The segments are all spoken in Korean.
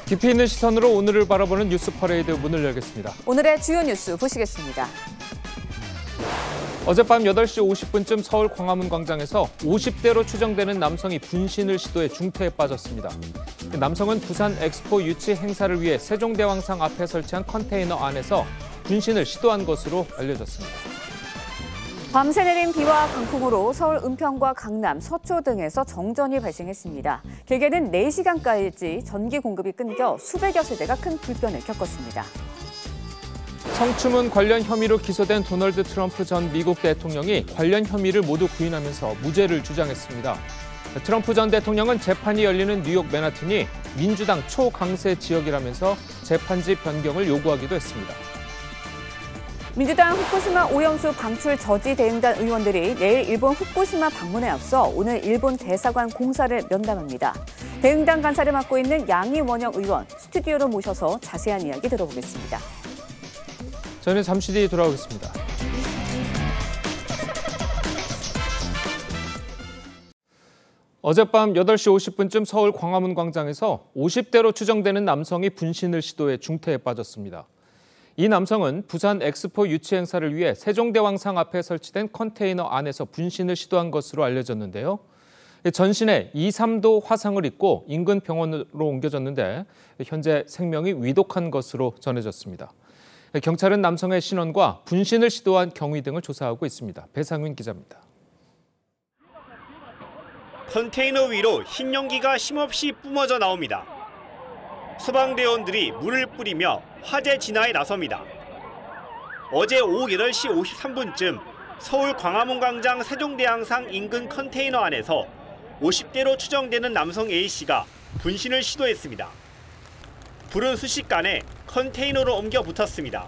깊이 있는 시선으로 오늘을 바라보는 뉴스 퍼레이드 문을 열겠습니다. 오늘의 주요 뉴스 보시겠습니다. 어젯밤 8시 50분쯤 서울 광화문 광장에서 50대로 추정되는 남성이 분신을 시도해 중태에 빠졌습니다. 남성은 부산 엑스포 유치 행사를 위해 세종대왕상 앞에 설치한 컨테이너 안에서 분신을 시도한 것으로 알려졌습니다. 밤새 내린 비와 강풍으로 서울 은평과 강남, 서초 등에서 정전이 발생했습니다. 길게는 4시간까지 전기 공급이 끊겨 수백여 세대가 큰 불편을 겪었습니다. 성추문 관련 혐의로 기소된 도널드 트럼프 전 미국 대통령이 관련 혐의를 모두 부인하면서 무죄를 주장했습니다. 트럼프 전 대통령은 재판이 열리는 뉴욕 맨하튼이 민주당 초강세 지역이라면서 재판지 변경을 요구하기도 했습니다. 민주당 후쿠시마 오염수 방출 저지 대응단 의원들이 내일 일본 후쿠시마 방문에 앞서 오늘 일본 대사관 공사를 면담합니다. 대응단 간사를 맡고 있는 양이원영 의원 스튜디오로 모셔서 자세한 이야기 들어보겠습니다. 저는 잠시 뒤에 돌아오겠습니다. 어젯밤 8시 50분쯤 서울 광화문 광장에서 50대로 추정되는 남성이 분신을 시도해 중태에 빠졌습니다. 이 남성은 부산 엑스포 유치 행사를 위해 세종대왕상 앞에 설치된 컨테이너 안에서 분신을 시도한 것으로 알려졌는데요. 전신에 2, 3도 화상을 입고 인근 병원으로 옮겨졌는데 현재 생명이 위독한 것으로 전해졌습니다. 경찰은 남성의 신원과 분신을 시도한 경위 등을 조사하고 있습니다. 배상윤 기자입니다. 컨테이너 위로 흰 연기가 쉼없이 뿜어져 나옵니다. 소방대원들이 물을 뿌리며 화재 진화에 나섭니다. 어제 오후 8시 53분쯤 서울 광화문 광장 세종대왕상 인근 컨테이너 안에서 50대로 추정되는 남성 A씨가 분신을 시도했습니다. 불은 순식간에 컨테이너로 옮겨 붙었습니다.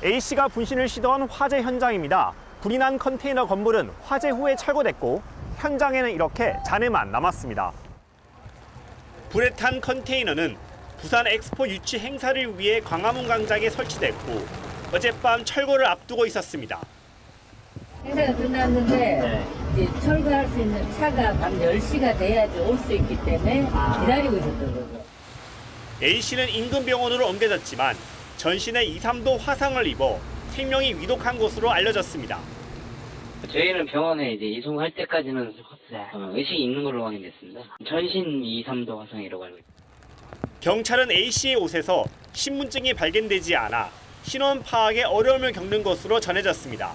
A씨가 분신을 시도한 화재 현장입니다. 불이 난 컨테이너 건물은 화재 후에 철거됐고 현장에는 이렇게 잔해만 남았습니다. 불에 탄 컨테이너는 부산 엑스포 유치 행사를 위해 광화문 광장에 설치됐고 어젯밤 철거를 앞두고 있었습니다. 행사가 끝났는데 이제 철거할 수 있는 차가 밤 10시가 돼야지 올 수 있기 때문에 기다리고 있었던 거죠. A씨는 인근 병원으로 옮겨졌지만 전신에 2, 3도 화상을 입어 생명이 위독한 것으로 알려졌습니다. 저희는 병원에 이제 이송할 때까지는 의식이 있는 걸로 확인됐습니다. 전신 2, 3도 화상이라고 알고 있습니다. 경찰은 A씨의 옷에서 신분증이 발견되지 않아 신원 파악에 어려움을 겪는 것으로 전해졌습니다.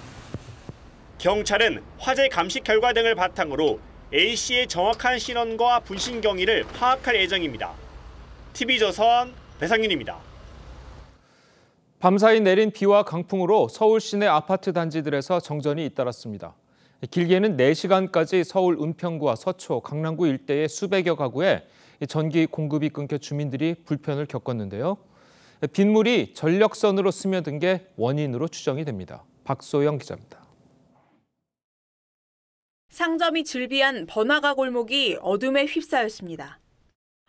경찰은 화재 감식 결과 등을 바탕으로 A씨의 정확한 신원과 분신 경위를 파악할 예정입니다. TV조선 배상윤입니다. 밤사이 내린 비와 강풍으로 서울 시내 아파트 단지들에서 정전이 잇따랐습니다. 길게는 4시간까지 서울 은평구와 서초, 강남구 일대의 수백여 가구에 전기 공급이 끊겨 주민들이 불편을 겪었는데요. 빗물이 전력선으로 스며든 게 원인으로 추정이 됩니다. 박소영 기자입니다. 상점이 즐비한 번화가 골목이 어둠에 휩싸였습니다.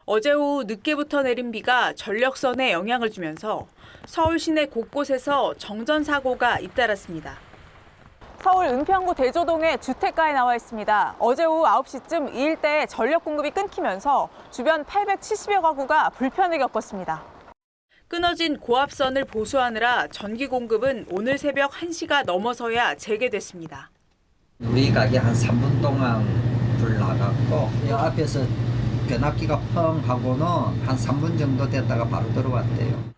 어제 오후 늦게부터 내린 비가 전력선에 영향을 주면서 서울 시내 곳곳에서 정전 사고가 잇따랐습니다. 서울 은평구 대조동의 주택가에 나와 있습니다. 어제 오후 9시쯤 이 일대에 전력 공급이 끊기면서 주변 870여 가구가 불편을 겪었습니다. 끊어진 고압선을 보수하느라 전기 공급은 오늘 새벽 1시가 넘어서야 재개됐습니다. 우리 가게 한 3분 동안 불 나갔고 이 앞에서 변압기가 펑 하고는 한 3분 정도 됐다가 바로 들어왔대요.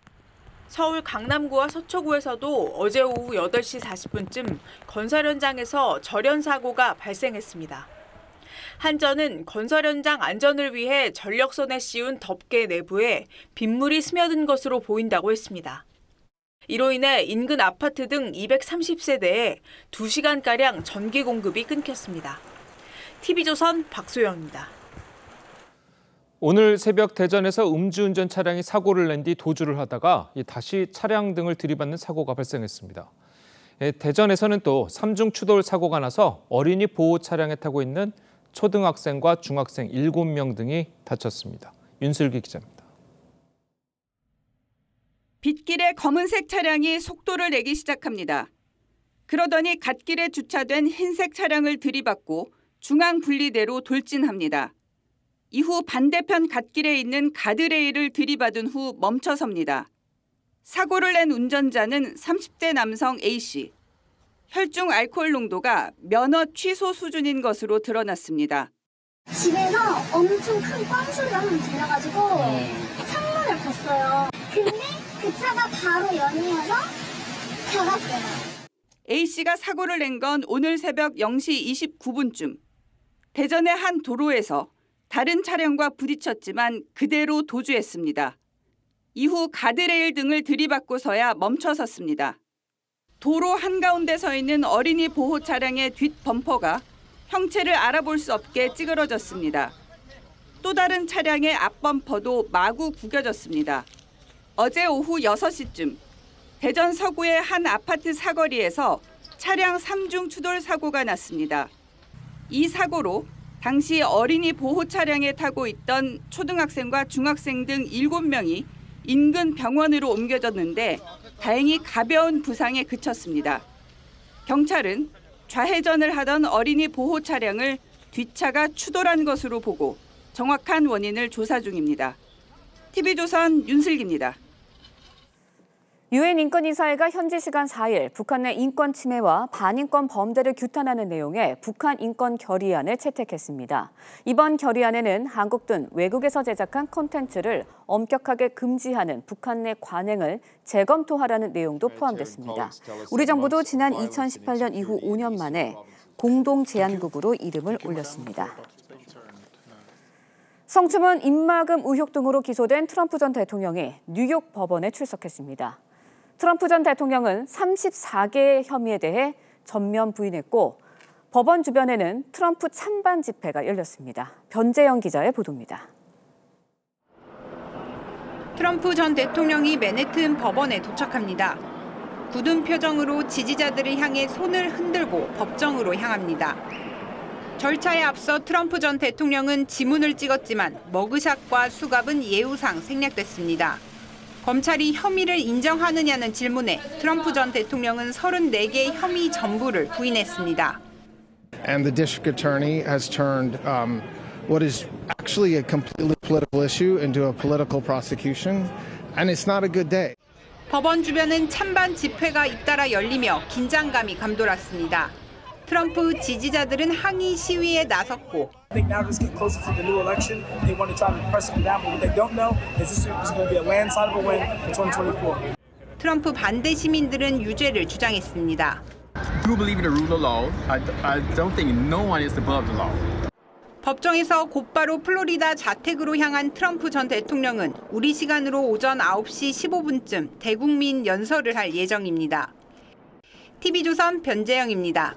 서울 강남구와 서초구에서도 어제 오후 8시 40분쯤 건설 현장에서 절연 사고가 발생했습니다. 한전은 건설 현장 안전을 위해 전력선에 씌운 덮개 내부에 빗물이 스며든 것으로 보인다고 했습니다. 이로 인해 인근 아파트 등 230세대에 2시간가량 전기 공급이 끊겼습니다. TV조선 박소영입니다. 오늘 새벽 대전에서 음주운전 차량이 사고를 낸 뒤 도주를 하다가 다시 차량 등을 들이받는 사고가 발생했습니다. 대전에서는 또 삼중 추돌 사고가 나서 어린이 보호 차량에 타고 있는 초등학생과 중학생 7명 등이 다쳤습니다. 윤슬기 기자입니다. 빗길에 검은색 차량이 속도를 내기 시작합니다. 그러더니 갓길에 주차된 흰색 차량을 들이받고 중앙 분리대로 돌진합니다. 이후 반대편 갓길에 있는 가드레일을 들이받은 후 멈춰섭니다. 사고를 낸 운전자는 30대 남성 A씨. 혈중 알코올 농도가 면허 취소 수준인 것으로 드러났습니다. 집에서 엄청 큰 꽝소리가 한번 들려가지고 창문을 봤어요. 근데 그 차가 바로 연이어서 닫았어요. A씨가 사고를 낸 건 오늘 새벽 0시 29분쯤. 대전의 한 도로에서 다른 차량과 부딪혔지만 그대로 도주했습니다. 이후 가드레일 등을 들이받고서야 멈춰섰습니다. 도로 한가운데 서 있는 어린이 보호 차량의 뒷 범퍼가 형체를 알아볼 수 없게 찌그러졌습니다. 또 다른 차량의 앞 범퍼도 마구 구겨졌습니다. 어제 오후 6시쯤 대전 서구의 한 아파트 사거리에서 차량 3중 추돌 사고가 났습니다. 이 사고로 당시 어린이 보호 차량에 타고 있던 초등학생과 중학생 등 7명이 인근 병원으로 옮겨졌는데 다행히 가벼운 부상에 그쳤습니다. 경찰은 좌회전을 하던 어린이 보호 차량을 뒷차가 추돌한 것으로 보고 정확한 원인을 조사 중입니다. TV조선 윤슬기입니다. 유엔 인권이사회가 현지 시간 4일 북한 내 인권 침해와 반인권 범죄를 규탄하는 내용의 북한 인권 결의안을 채택했습니다. 이번 결의안에는 한국 등 외국에서 제작한 콘텐츠를 엄격하게 금지하는 북한 내 관행을 재검토하라는 내용도 포함됐습니다. 우리 정부도 지난 2018년 이후 5년 만에 공동 제안국으로 이름을 올렸습니다. 성추문, 입막음 의혹 등으로 기소된 트럼프 전 대통령이 뉴욕 법원에 출석했습니다. 트럼프 전 대통령은 34개의 혐의에 대해 전면 부인했고 법원 주변에는 트럼프 찬반 집회가 열렸습니다. 변재영 기자의 보도입니다. 트럼프 전 대통령이 맨해튼 법원에 도착합니다. 굳은 표정으로 지지자들을 향해 손을 흔들고 법정으로 향합니다. 절차에 앞서 트럼프 전 대통령은 지문을 찍었지만 머그샷과 수갑은 예우상 생략됐습니다. 검찰이 혐의를 인정하느냐는 질문에 트럼프 전 대통령은 34개의 혐의 전부를 부인했습니다. And the district attorney has turned what is actually a completely political issue into a political prosecution, and it's not a good day. 법원 주변은 찬반 집회가 잇따라 열리며 긴장감이 감돌았습니다. 트럼프 지지자들은 항의 시위에 나섰고 트럼프 반대 시민들은 유죄를 주장했습니다. 법정에서 곧바로 플로리다 자택으로 향한 트럼프 전 대통령은 우리 시간으로 오전 9시 15분쯤 대국민 연설을 할 예정입니다. TV조선 변재영입니다.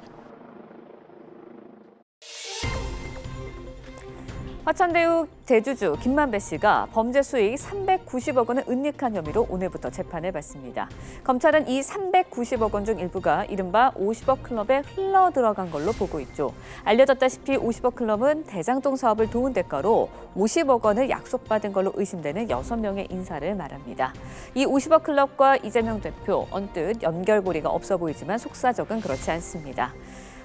화천대유 대주주 김만배 씨가 범죄 수익 390억 원을 은닉한 혐의로 오늘부터 재판을 받습니다. 검찰은 이 390억 원 중 일부가 이른바 50억 클럽에 흘러 들어간 걸로 보고 있죠. 알려졌다시피 50억 클럽은 대장동 사업을 도운 대가로 50억 원을 약속받은 걸로 의심되는 6명의 인사를 말합니다. 이 50억 클럽과 이재명 대표 언뜻 연결고리가 없어 보이지만 속사적은 그렇지 않습니다.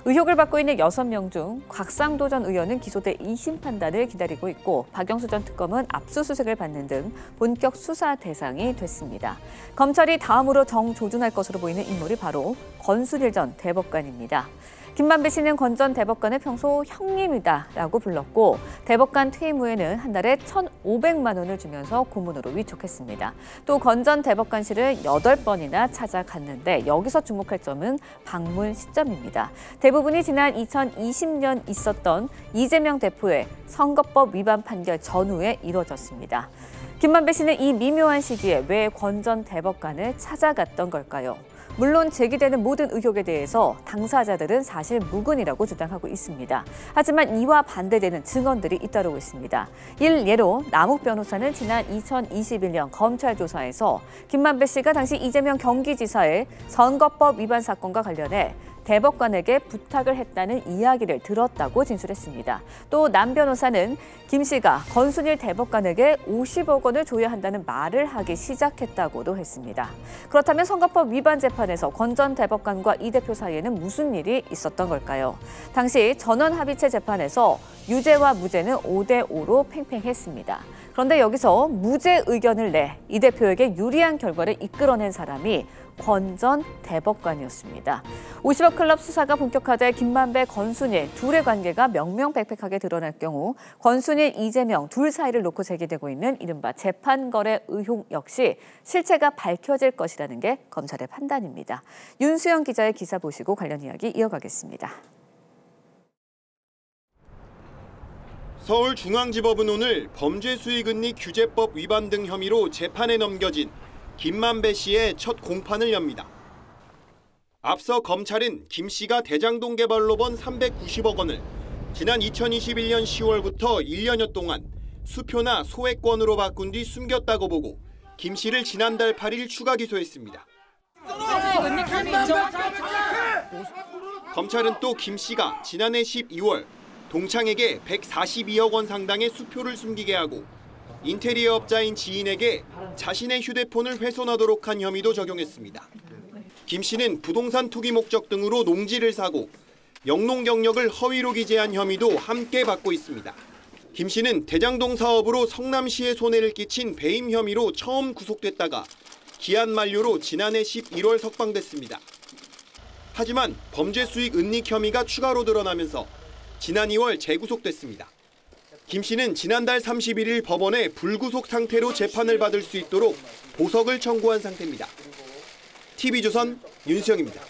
의혹을 받고 있는 6명 중 곽상도 전 의원은 기소돼 2심 판단을 기다리고 있고 박영수 전 특검은 압수수색을 받는 등 본격 수사 대상이 됐습니다. 검찰이 다음으로 정조준할 것으로 보이는 인물이 바로 권순일 전 대법관입니다. 김만배 씨는 권 전 대법관을 평소 형님이다라고 불렀고 대법관 퇴임 후에는 한 달에 1,500만 원을 주면서 고문으로 위촉했습니다. 또 권 전 대법관실을 8번이나 찾아갔는데 여기서 주목할 점은 방문 시점입니다. 대부분이 지난 2020년 있었던 이재명 대표의 선거법 위반 판결 전후에 이뤄졌습니다. 김만배 씨는 이 미묘한 시기에 왜 권 전 대법관을 찾아갔던 걸까요? 물론 제기되는 모든 의혹에 대해서 당사자들은 사실 무근이라고 주장하고 있습니다. 하지만 이와 반대되는 증언들이 잇따르고 있습니다. 일례로 남욱 변호사는 지난 2021년 검찰 조사에서 김만배 씨가 당시 이재명 경기지사의 선거법 위반 사건과 관련해 대법관에게 부탁을 했다는 이야기를 들었다고 진술했습니다. 또 남 변호사는 김 씨가 권순일 대법관에게 50억 원을 줘야 한다는 말을 하기 시작했다고도 했습니다. 그렇다면 선거법 위반 재판에서 권 전 대법관과 이 대표 사이에는 무슨 일이 있었던 걸까요? 당시 전원합의체 재판에서 유죄와 무죄는 5대5로 팽팽했습니다. 그런데 여기서 무죄 의견을 내 이 대표에게 유리한 결과를 이끌어낸 사람이 권 전 대법관이었습니다. 50억 클럽 수사가 본격화돼 김만배, 권순일 둘의 관계가 명명백백하게 드러날 경우 권순일, 이재명 둘 사이를 놓고 제기되고 있는 이른바 재판거래 의혹 역시 실체가 밝혀질 것이라는 게 검찰의 판단입니다. 윤수영 기자의 기사 보시고 관련 이야기 이어가겠습니다. 서울중앙지법은 오늘 범죄수익은닉 규제법 위반 등 혐의로 재판에 넘겨진 김만배 씨의 첫 공판을 엽니다. 앞서 검찰은 김 씨가 대장동 개발로 번 390억 원을 지난 2021년 10월부터 1년여 동안 수표나 소액권으로 바꾼 뒤 숨겼다고 보고 김 씨를 지난달 8일 추가 기소했습니다. 검찰은 또 김 씨가 지난해 12월 동창에게 142억 원 상당의 수표를 숨기게 하고 인테리어 업자인 지인에게 자신의 휴대폰을 훼손하도록 한 혐의도 적용했습니다. 김 씨는 부동산 투기 목적 등으로 농지를 사고 영농 경력을 허위로 기재한 혐의도 함께 받고 있습니다. 김 씨는 대장동 사업으로 성남시에 손해를 끼친 배임 혐의로 처음 구속됐다가 기한 만료로 지난해 11월 석방됐습니다. 하지만 범죄 수익 은닉 혐의가 추가로 드러나면서 지난 2월 재구속됐습니다. 김 씨는 지난달 31일 법원에 불구속 상태로 재판을 받을 수 있도록 보석을 청구한 상태입니다. TV조선 윤수영입니다.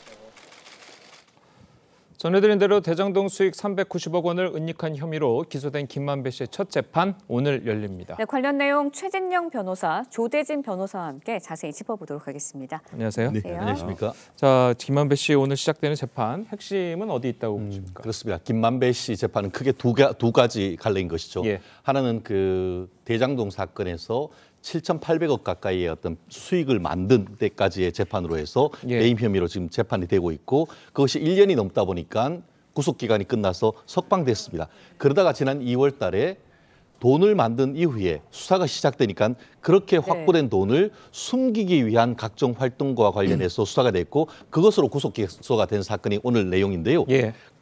전해드린 대로 대장동 수익 390억 원을 은닉한 혐의로 기소된 김만배 씨의 첫 재판 오늘 열립니다. 네, 관련 내용 최진영 변호사, 조대진 변호사와 함께 자세히 짚어보도록 하겠습니다. 안녕하세요. 네, 안녕하십니까. 자, 김만배 씨 오늘 시작되는 재판 핵심은 어디 있다고 보십니까? 그렇습니다. 김만배 씨 재판은 크게 두 가지 갈래인 것이죠. 예. 하나는 그 대장동 사건에서 7,800억 가까이의 어떤 수익을 만든 데까지의 재판으로 해서 배임 혐의로 지금 재판이 되고 있고 그것이 1년이 넘다 보니까 구속기간이 끝나서 석방됐습니다. 그러다가 지난 2월 달에 돈을 만든 이후에 수사가 시작되니까 그렇게 확보된 돈을 숨기기 위한 각종 활동과 관련해서 수사가 됐고 그것으로 구속 기소가 된 사건이 오늘 내용인데요.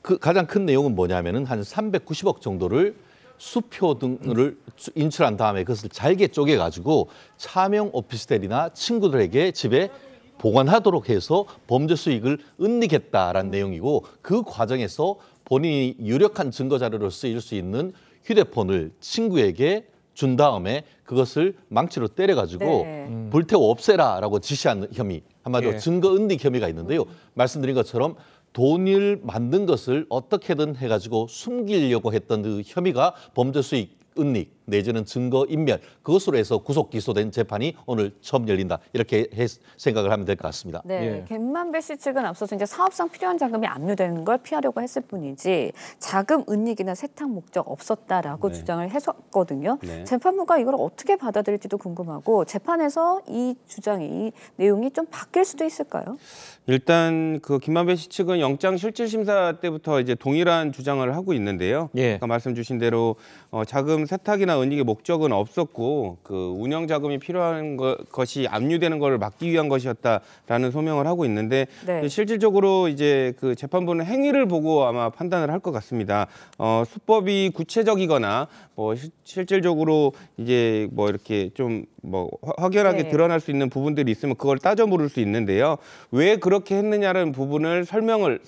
그 가장 큰 내용은 뭐냐면은 한 390억 정도를 수표 등을 인출한 다음에 그것을 잘게 쪼개가지고 차명 오피스텔이나 친구들에게 집에 보관하도록 해서 범죄 수익을 은닉했다라는 내용이고 그 과정에서 본인이 유력한 증거 자료로 쓰일 수 있는 휴대폰을 친구에게 준 다음에 그것을 망치로 때려가지고 불태워 없애라라고 지시한 혐의, 한마디로 증거 은닉 혐의가 있는데요. 말씀드린 것처럼 돈을 만든 것을 어떻게든 해가지고 숨기려고 했던 그 혐의가 범죄 수익 은닉 내지는 증거 인멸 그것으로 해서 구속 기소된 재판이 오늘 처음 열린다 이렇게 생각을 하면 될 것 같습니다. 네, 김만배 씨 측은 앞서서 이제 사업상 필요한 자금이 압류되는 걸 피하려고 했을 뿐이지 자금 은닉이나 세탁 목적 없었다라고 주장을 했었거든요. 재판부가 이걸 어떻게 받아들일지도 궁금하고 재판에서 이 주장이 이 내용이 좀 바뀔 수도 있을까요? 일단 그 김만배 씨 측은 영장 실질 심사 때부터 이제 동일한 주장을 하고 있는데요. 아까 말씀 주신 대로 자금 세탁이나 은닉의 목적은 없었고 그 운영 자금이 필요한 것이 압류되는 것을 막기 위한 것이었다라는 소명을 하고 있는데 실질적으로 이제 그 재판부는 행위를 보고 아마 판단을 할 것 같습니다. 수법이 구체적이거나 뭐 실질적으로 이제 뭐 이렇게 좀 뭐 확연하게 드러날 수 있는 부분들이 있으면 그걸 따져 물을 수 있는데요. 왜 그렇게 했느냐는 부분을 설명을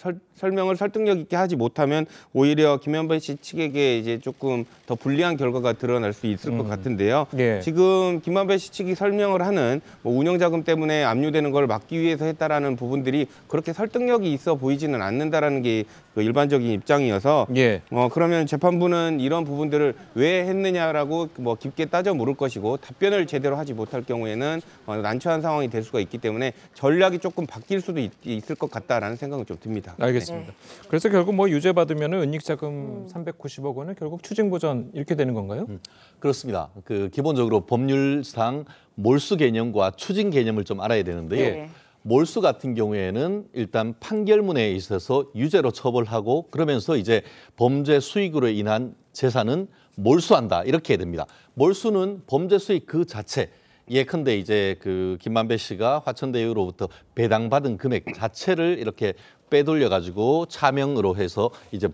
설득력 있게 하지 못하면 오히려 김만배 씨 측에게 이제 조금 더 불리한 결과가 드러날 수 있을 것 같은데요. 지금 김만배 씨 측이 설명을 하는 뭐 운영자금 때문에 압류되는 걸 막기 위해서 했다라는 부분들이 그렇게 설득력이 있어 보이지는 않는다라는 게 그 일반적인 입장이어서 그러면 재판부는 이런 부분들을 왜 했느냐라고 뭐 깊게 따져 물을 것이고 답변을 제대로 하지 못할 경우에는 난처한 상황이 될 수가 있기 때문에 전략이 조금 바뀔 수도 있을 것 같다라는 생각은 좀 듭니다. 알겠습니다. 그래서 결국 뭐 유죄 받으면 은닉자금 390억 원을 결국 추징보전 이렇게 되는 건가요? 그렇습니다. 그 기본적으로 법률상 몰수 개념과 추징 개념을 좀 알아야 되는데요. 몰수 같은 경우에는 일단 판결문에 있어서 유죄로 처벌하고 그러면서 이제 범죄 수익으로 인한 재산은 몰수한다 이렇게 됩니다. 몰수는 범죄 수익 그 자체 예컨대 이제 그 김만배 씨가 화천대유로부터 배당받은 금액 자체를 이렇게 빼돌려 가지고 차명으로 해서 이제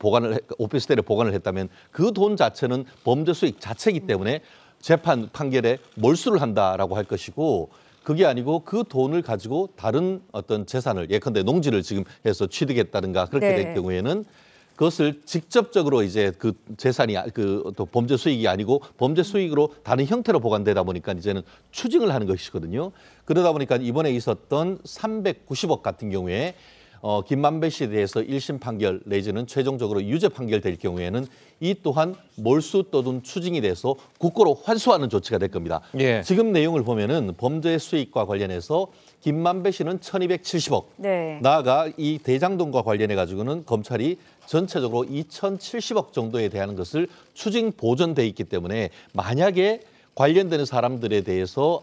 오피스텔에 보관을 했다면 그 돈 자체는 범죄 수익 자체이기 때문에 재판 판결에 몰수를 한다라고 할 것이고 그게 아니고 그 돈을 가지고 다른 어떤 재산을 예컨대 농지를 지금 해서 취득했다든가 그렇게 될 경우에는 그것을 직접적으로 이제 그 재산이 또 범죄 수익이 아니고 범죄 수익으로 다른 형태로 보관되다 보니까 이제는 추징을 하는 것이거든요. 그러다 보니까 이번에 있었던 390억 같은 경우에 김만배 씨에 대해서 1심 판결 내지는 최종적으로 유죄 판결될 경우에는 이 또한 몰수 또는 추징이 돼서 국고로 환수하는 조치가 될 겁니다. 예. 지금 내용을 보면은 범죄 수익과 관련해서 김만배 씨는 1,270억, 나아가 이 대장동과 관련해 가지고는 검찰이 전체적으로 2,070억 정도에 대한 것을 추징 보전돼 있기 때문에 만약에 관련되는 사람들에 대해서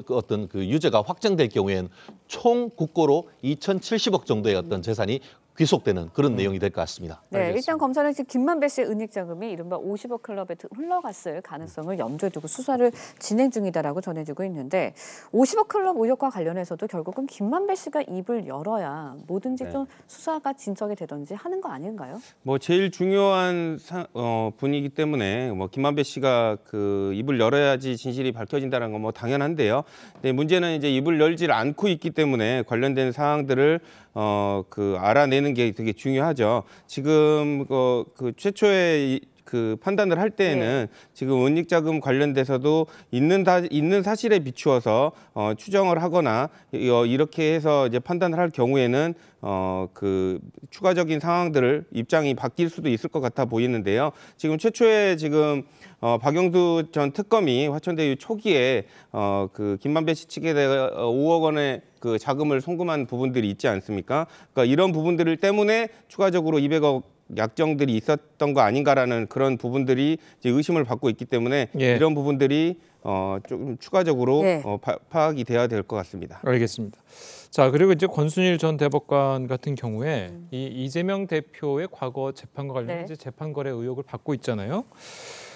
어떤 그 유죄가 확정될 경우에는 총 국고로 2,070억 정도의 어떤 재산이 귀속되는 그런 내용이 될 것 같습니다. 네, 일단 검찰은 지금 김만배 씨의 은닉 자금이 이른바 50억 클럽에 흘러갔을 가능성을 염두에 두고 수사를 진행 중이다라고 전해지고 있는데 50억 클럽 의혹과 관련해서도 결국은 김만배 씨가 입을 열어야 뭐든지 좀 수사가 진척이 되든지 하는 거 아닌가요? 뭐 제일 중요한 분이기 때문에 뭐 김만배 씨가 그 입을 열어야지 진실이 밝혀진다는 건 뭐 당연한데요. 근데 문제는 이제 입을 열지 않고 있기 때문에 관련된 사항들을 그 알아내는 게 되게 중요하죠. 지금 그 최초의 그 판단을 할 때에는 지금 은닉자금 관련돼서도 있는 사실에 비추어서 추정을 하거나 이렇게 해서 이제 판단을 할 경우에는 그 추가적인 상황들을 입장이 바뀔 수도 있을 것 같아 보이는데요. 지금 최초에 지금 박영수 전 특검이 화천대유 초기에 그 김만배 씨 측에 대해 5억 원의 그 자금을 송금한 부분들이 있지 않습니까? 그러니까 이런 부분들 때문에 추가적으로 200억 약정들이 있었던 거 아닌가라는 그런 부분들이 이제 의심을 받고 있기 때문에 이런 부분들이 좀 추가적으로 파악이 돼야 될 것 같습니다. 알겠습니다. 자, 그리고 이제 권순일 전 대법관 같은 경우에 이 이재명 대표의 과거 재판과 관련해서 재판 거래 의혹을 받고 있잖아요.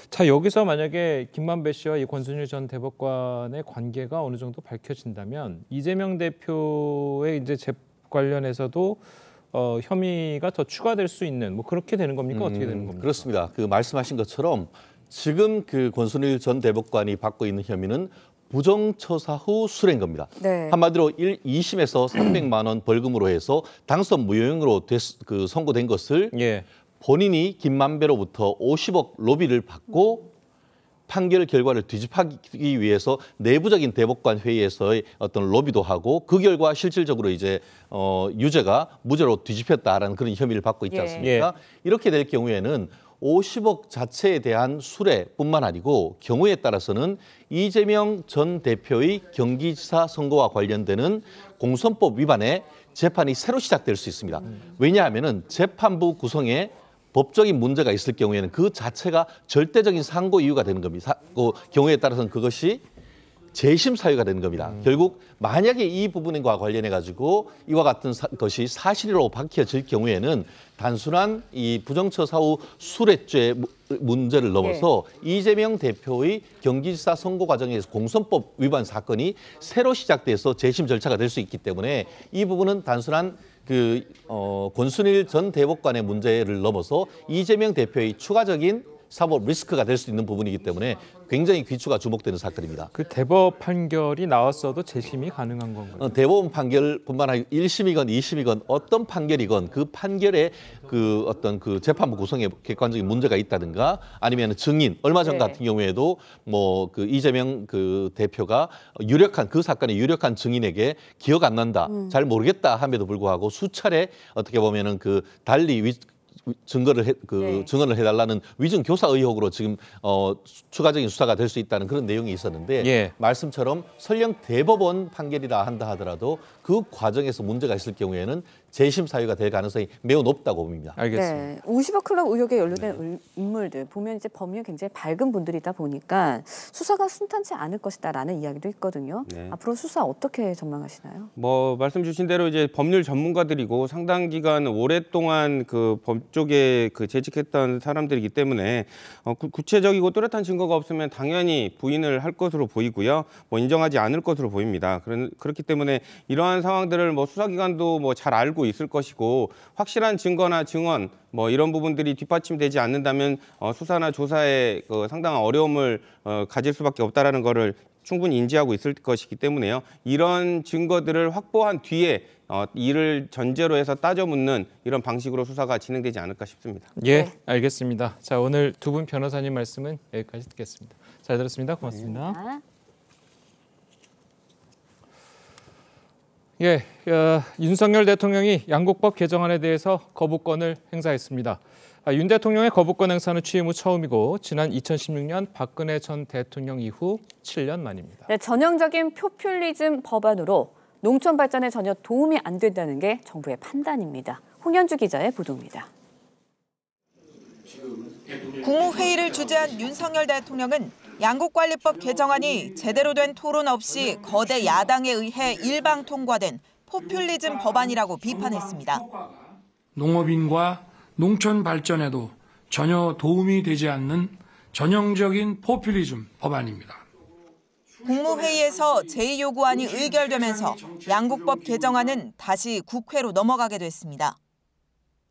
자, 여기서 만약에 김만배 씨와 이 권순일 전 대법관의 관계가 어느 정도 밝혀진다면 이재명 대표의 이제 재 관련해서도 혐의가 더 추가될 수 있는 뭐 그렇게 되는 겁니까? 어떻게 되는 겁니까? 그렇습니다. 그 말씀하신 것처럼 지금 그 권순일 전 대법관이 받고 있는 혐의는 부정처사 후 수뢰인 겁니다. 한마디로 2심에서 300만 원 벌금으로 해서 당선 무효형으로 선고된 것을 본인이 김만배로부터 50억 로비를 받고 판결 결과를 뒤집기 위해서 내부적인 대법관 회의에서의 어떤 로비도 하고 그 결과 실질적으로 이제 유죄가 무죄로 뒤집혔다라는 그런 혐의를 받고 있지 않습니까? 이렇게 될 경우에는 50억 자체에 대한 수뢰뿐만 아니고 경우에 따라서는 이재명 전 대표의 경기지사 선거와 관련되는 공선법 위반에 재판이 새로 시작될 수 있습니다. 왜냐하면은 재판부 구성에 법적인 문제가 있을 경우에는 그 자체가 절대적인 상고 이유가 되는 겁니다. 경우에 따라서는 그것이 재심 사유가 되는 겁니다. 결국 만약에 이 부분과 관련해 가지고 이와 같은 것이 사실이라고 밝혀질 경우에는 단순한 이 부정처사 후 수뢰죄 문제를 넘어서 이재명 대표의 경기지사 선거 과정에서 공선법 위반 사건이 새로 시작돼서 재심 절차가 될 수 있기 때문에 이 부분은 단순한 권순일 전 대법관의 문제를 넘어서 이재명 대표의 추가적인 사법 리스크가 될 수 있는 부분이기 때문에 굉장히 귀추가 주목되는 사건입니다. 그 대법 판결이 나왔어도 재심이 가능한 건가요? 대법원 판결뿐만 아니라 1심이건 2심이건 어떤 판결이건 그 판결에 그 어떤 그 재판부 구성에 객관적인 문제가 있다든가 아니면 증인 얼마 전 같은 경우에도 뭐 그 이재명 그 대표가 유력한 그 사건의 유력한 증인에게 기억 안 난다, 잘 모르겠다 함에도 불구하고 수차례 어떻게 보면은 그 달리 증언을 해달라는 위증 교사 의혹으로 지금 추가적인 수사가 될 수 있다는 그런 내용이 있었는데 말씀처럼 설령 대법원 판결이라 한다 하더라도 그 과정에서 문제가 있을 경우에는 재심 사유가 될 가능성이 매우 높다고 봅니다. 알겠습니다. 네, 50억 클럽 의혹에 연루된 인물들 보면 이제 법률이 굉장히 밝은 분들이다 보니까 수사가 순탄치 않을 것이다라는 이야기도 있거든요. 네. 앞으로 수사 어떻게 전망하시나요? 뭐 말씀 주신 대로 이제 법률 전문가들이고 상당 기간 오랫동안 그 법 쪽에 그 재직했던 사람들이기 때문에 구체적이고 뚜렷한 증거가 없으면 당연히 부인을 할 것으로 보이고요. 뭐 인정하지 않을 것으로 보입니다. 그렇기 때문에 이러한 상황들을 뭐 수사기관도 뭐 잘 알고 있을 것이고 확실한 증거나 증언 뭐 이런 부분들이 뒷받침되지 않는다면 수사나 조사에 상당한 어려움을 가질 수밖에 없다라는 거를 충분히 인지하고 있을 것이기 때문에요. 이런 증거들을 확보한 뒤에 이를 전제로 해서 따져 묻는 이런 방식으로 수사가 진행되지 않을까 싶습니다. 예, 알겠습니다. 자, 오늘 두 분 변호사님 말씀은 여기까지 듣겠습니다. 잘 들었습니다. 고맙습니다. 예, 윤석열 대통령이 양곡법 개정안에 대해서 거부권을 행사했습니다. 윤 대통령의 거부권 행사는 취임 후 처음이고 지난 2016년 박근혜 전 대통령 이후 7년 만입니다. 네, 전형적인 포퓰리즘 법안으로 농촌 발전에 전혀 도움이 안 된다는 게 정부의 판단입니다. 홍현주 기자의 보도입니다. 국무회의를 주재한 윤석열 대통령은 양곡관리법 개정안이 제대로 된 토론 없이 거대 야당에 의해 일방 통과된 포퓰리즘 법안이라고 비판했습니다. 농업인과 농촌 발전에도 전혀 도움이 되지 않는 전형적인 포퓰리즘 법안입니다. 국무회의에서 제2요구안이 의결되면서 양곡법 개정안은 다시 국회로 넘어가게 됐습니다.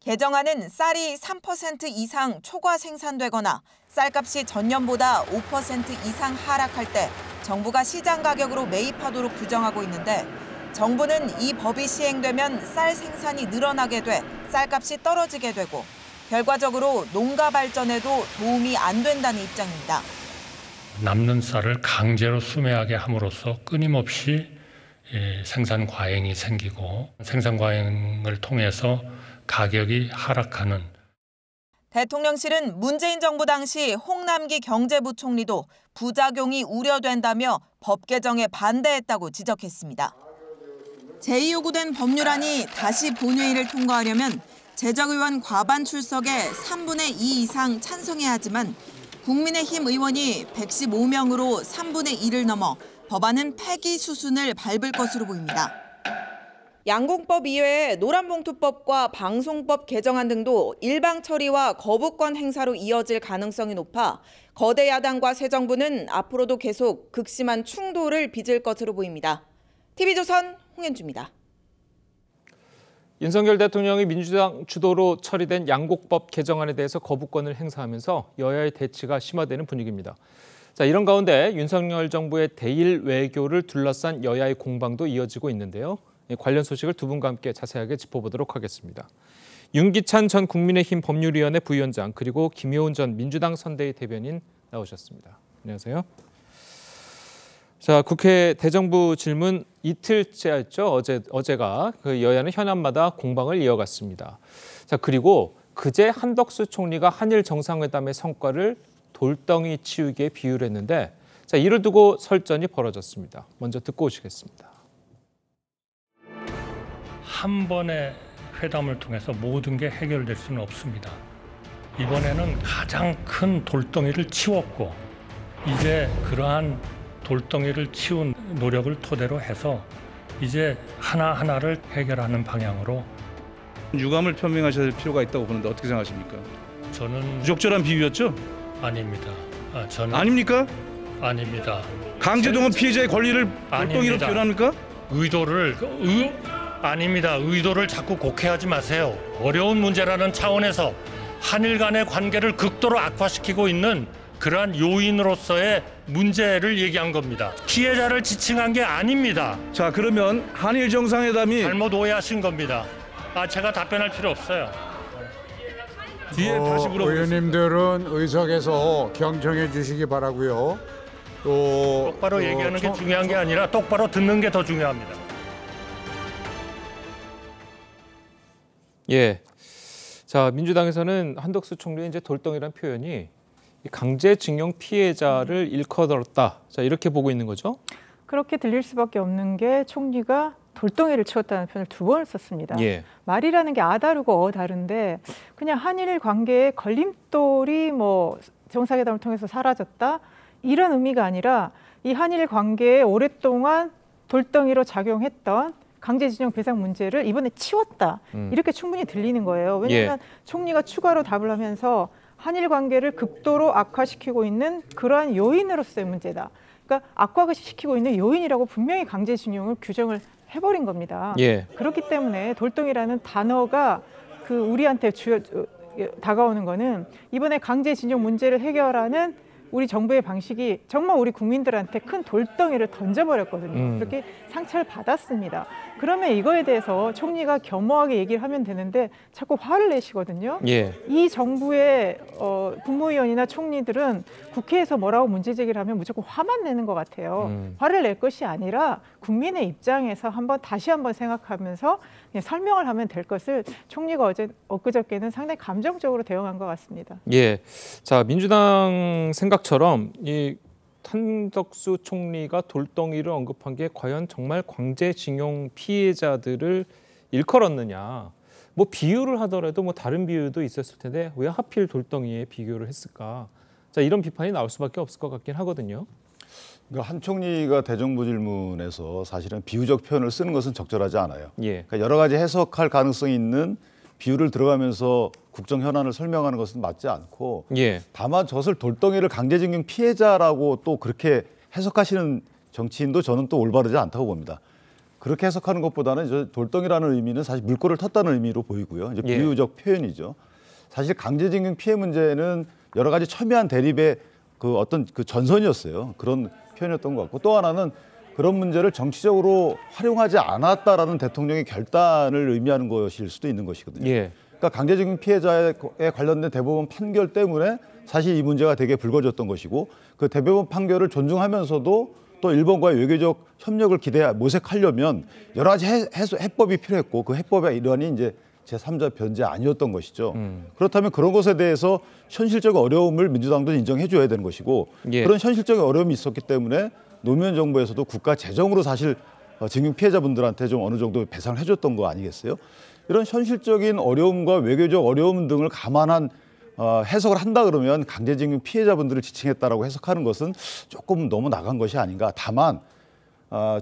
개정안은 쌀이 3% 이상 초과 생산되거나 쌀값이 전년보다 5% 이상 하락할 때 정부가 시장 가격으로 매입하도록 규정하고 있는데 정부는 이 법이 시행되면 쌀 생산이 늘어나게 돼 쌀값이 떨어지게 되고 결과적으로 농가 발전에도 도움이 안 된다는 입장입니다. 남는 쌀을 강제로 수매하게 함으로써 끊임없이 생산 과잉이 생기고 생산 과잉을 통해서 가격이 하락하는. 대통령실은 문재인 정부 당시 홍남기 경제부총리도 부작용이 우려된다며 법 개정에 반대했다고 지적했습니다. 제2요구된 법률안이 다시 본회의를 통과하려면 제적의원 과반 출석에 3분의 2 이상 찬성해야 하지만 국민의힘 의원이 115명으로 3분의 1을 넘어 법안은 폐기 수순을 밟을 것으로 보입니다. 양곡법 이외에 노란봉투법과 방송법 개정안 등도 일방 처리와 거부권 행사로 이어질 가능성이 높아 거대 야당과 새 정부는 앞으로도 계속 극심한 충돌을 빚을 것으로 보입니다. TV조선 홍현주입니다. 윤석열 대통령이 민주당 주도로 처리된 양곡법 개정안에 대해서 거부권을 행사하면서 여야의 대치가 심화되는 분위기입니다. 자, 이런 가운데 윤석열 정부의 대일 외교를 둘러싼 여야의 공방도 이어지고 있는데요. 관련 소식을 두 분과 함께 자세하게 짚어보도록 하겠습니다. 윤기찬 전 국민의힘 법률위원회 부위원장 그리고 김효은 전 민주당 선대위 대변인 나오셨습니다. 안녕하세요. 자, 국회 대정부 질문 이틀째였죠. 어제가 그 여야는 현안마다 공방을 이어갔습니다. 자, 그리고 그제 한덕수 총리가 한일 정상회담의 성과를 돌덩이 치우기에 비유를 했는데 자, 이를 두고 설전이 벌어졌습니다. 먼저 듣고 오시겠습니다. 한 번의 회담을 통해서 모든 게 해결될 수는 없습니다. 이번에는 가장 큰 돌덩이를 치웠고 이제 그러한 돌덩이를 치운 노력을 토대로 해서 이제 하나하나를 해결하는 방향으로. 유감을 표명하셔야 될 필요가 있다고 보는데 어떻게 생각하십니까? 저는 부적절한 비유였죠? 아닙니다. 저는 아닙니까? 아닙니다. 강제동원 피해자의 권리를 돌덩이로 표현합니까? 아닙니다. 의도를 자꾸 곡해하지 마세요. 어려운 문제라는 차원에서 한일 간의 관계를 극도로 악화시키고 있는 그러한 요인으로서의 문제를 얘기한 겁니다. 피해자를 지칭한 게 아닙니다. 자, 그러면 한일 정상회담이 잘못 오해하신 겁니다. 제가 답변할 필요 없어요. 뒤에 다시 물어보겠습니다. 의원님들은 의석에서 경청해 주시기 바라고요. 또 똑바로 얘기하는 게 중요한 게 아니라 똑바로 듣는 게 더 중요합니다. 예, 자 민주당에서는 한덕수 총리의 이제 돌덩이란 표현이 강제징용 피해자를 일컬었다. 자 이렇게 보고 있는 거죠? 그렇게 들릴 수밖에 없는 게 총리가 돌덩이를 치웠다는 표현을 2번을 썼습니다. 예. 말이라는 게 아 다르고 어 다른데 그냥 한일 관계의 걸림돌이 뭐 정상회담을 통해서 사라졌다 이런 의미가 아니라 이 한일 관계에 오랫동안 돌덩이로 작용했던 강제징용 배상 문제를 이번에 치웠다. 이렇게 충분히 들리는 거예요. 왜냐하면 총리가 추가로 답을 하면서 한일 관계를 극도로 악화시키고 있는 그러한 요인으로서의 문제다. 그러니까 악화시키고 있는 요인이라고 분명히 강제징용을 규정을 해버린 겁니다. 그렇기 때문에 돌덩이라는 단어가 그 우리한테 다가오는 거는 이번에 강제징용 문제를 해결하는 우리 정부의 방식이 정말 우리 국민들한테 큰 돌덩이를 던져버렸거든요. 그렇게 상처를 받았습니다. 그러면 이거에 대해서 총리가 겸허하게 얘기를 하면 되는데 자꾸 화를 내시거든요. 이 정부의 국무위원이나 총리들은 국회에서 뭐라고 문제 제기를 하면 무조건 화만 내는 것 같아요. 화를 낼 것이 아니라 국민의 입장에서 다시 한번 생각하면서 그냥 설명을 하면 될 것을 총리가 엊그저께는 상당히 감정적으로 대응한 것 같습니다. 자, 민주당 생각처럼 이 한덕수 총리가 돌덩이를 언급한 게 과연 정말 강제징용 피해자들을 일컬었느냐. 뭐 비유를 하더라도 뭐 다른 비유도 있었을 텐데 왜 하필 돌덩이에 비교를 했을까. 자, 이런 비판이 나올 수밖에 없을 것 같긴 하거든요. 그러니까 한 총리가 대정부 질문에서 사실은 비유적 표현을 쓰는 것은 적절하지 않아요. 그러니까 여러 가지 해석할 가능성이 있는 비유를 들어가면서 국정 현안을 설명하는 것은 맞지 않고 다만 저것을 돌덩이를 강제징용 피해자라고 또 그렇게 해석하시는 정치인도 저는 또 올바르지 않다고 봅니다. 그렇게 해석하는 것보다는 돌덩이라는 의미는 사실 물꼬를 텄다는 의미로 보이고요. 이제 비유적 표현이죠. 사실 강제징용 피해 문제는 여러 가지 첨예한 대립의 그 어떤 그 전선이었어요. 그런 표현이었던 것 같고 또 하나는 그런 문제를 정치적으로 활용하지 않았다라는 대통령의 결단을 의미하는 것일 수도 있는 것이거든요. 그러니까 강제징용 피해자에 관련된 대법원 판결 때문에 사실 이 문제가 되게 불거졌던 것이고 그 대법원 판결을 존중하면서도 또 일본과의 외교적 협력을 모색하려면 여러 가지 해법이 필요했고 그 해법의 일환이 이제 제3자 변제 아니었던 것이죠. 그렇다면 그런 것에 대해서 현실적 어려움을 민주당도 인정해 줘야 되는 것이고 그런 현실적인 어려움이 있었기 때문에 노무현 정부에서도 국가 재정으로 사실 징용 피해자분들한테 좀 어느 정도 배상을 해줬던 거 아니겠어요? 이런 현실적인 어려움과 외교적 어려움 등을 감안한 해석을 한다 그러면 강제징용 피해자분들을 지칭했다라고 해석하는 것은 조금 너무 나간 것이 아닌가. 다만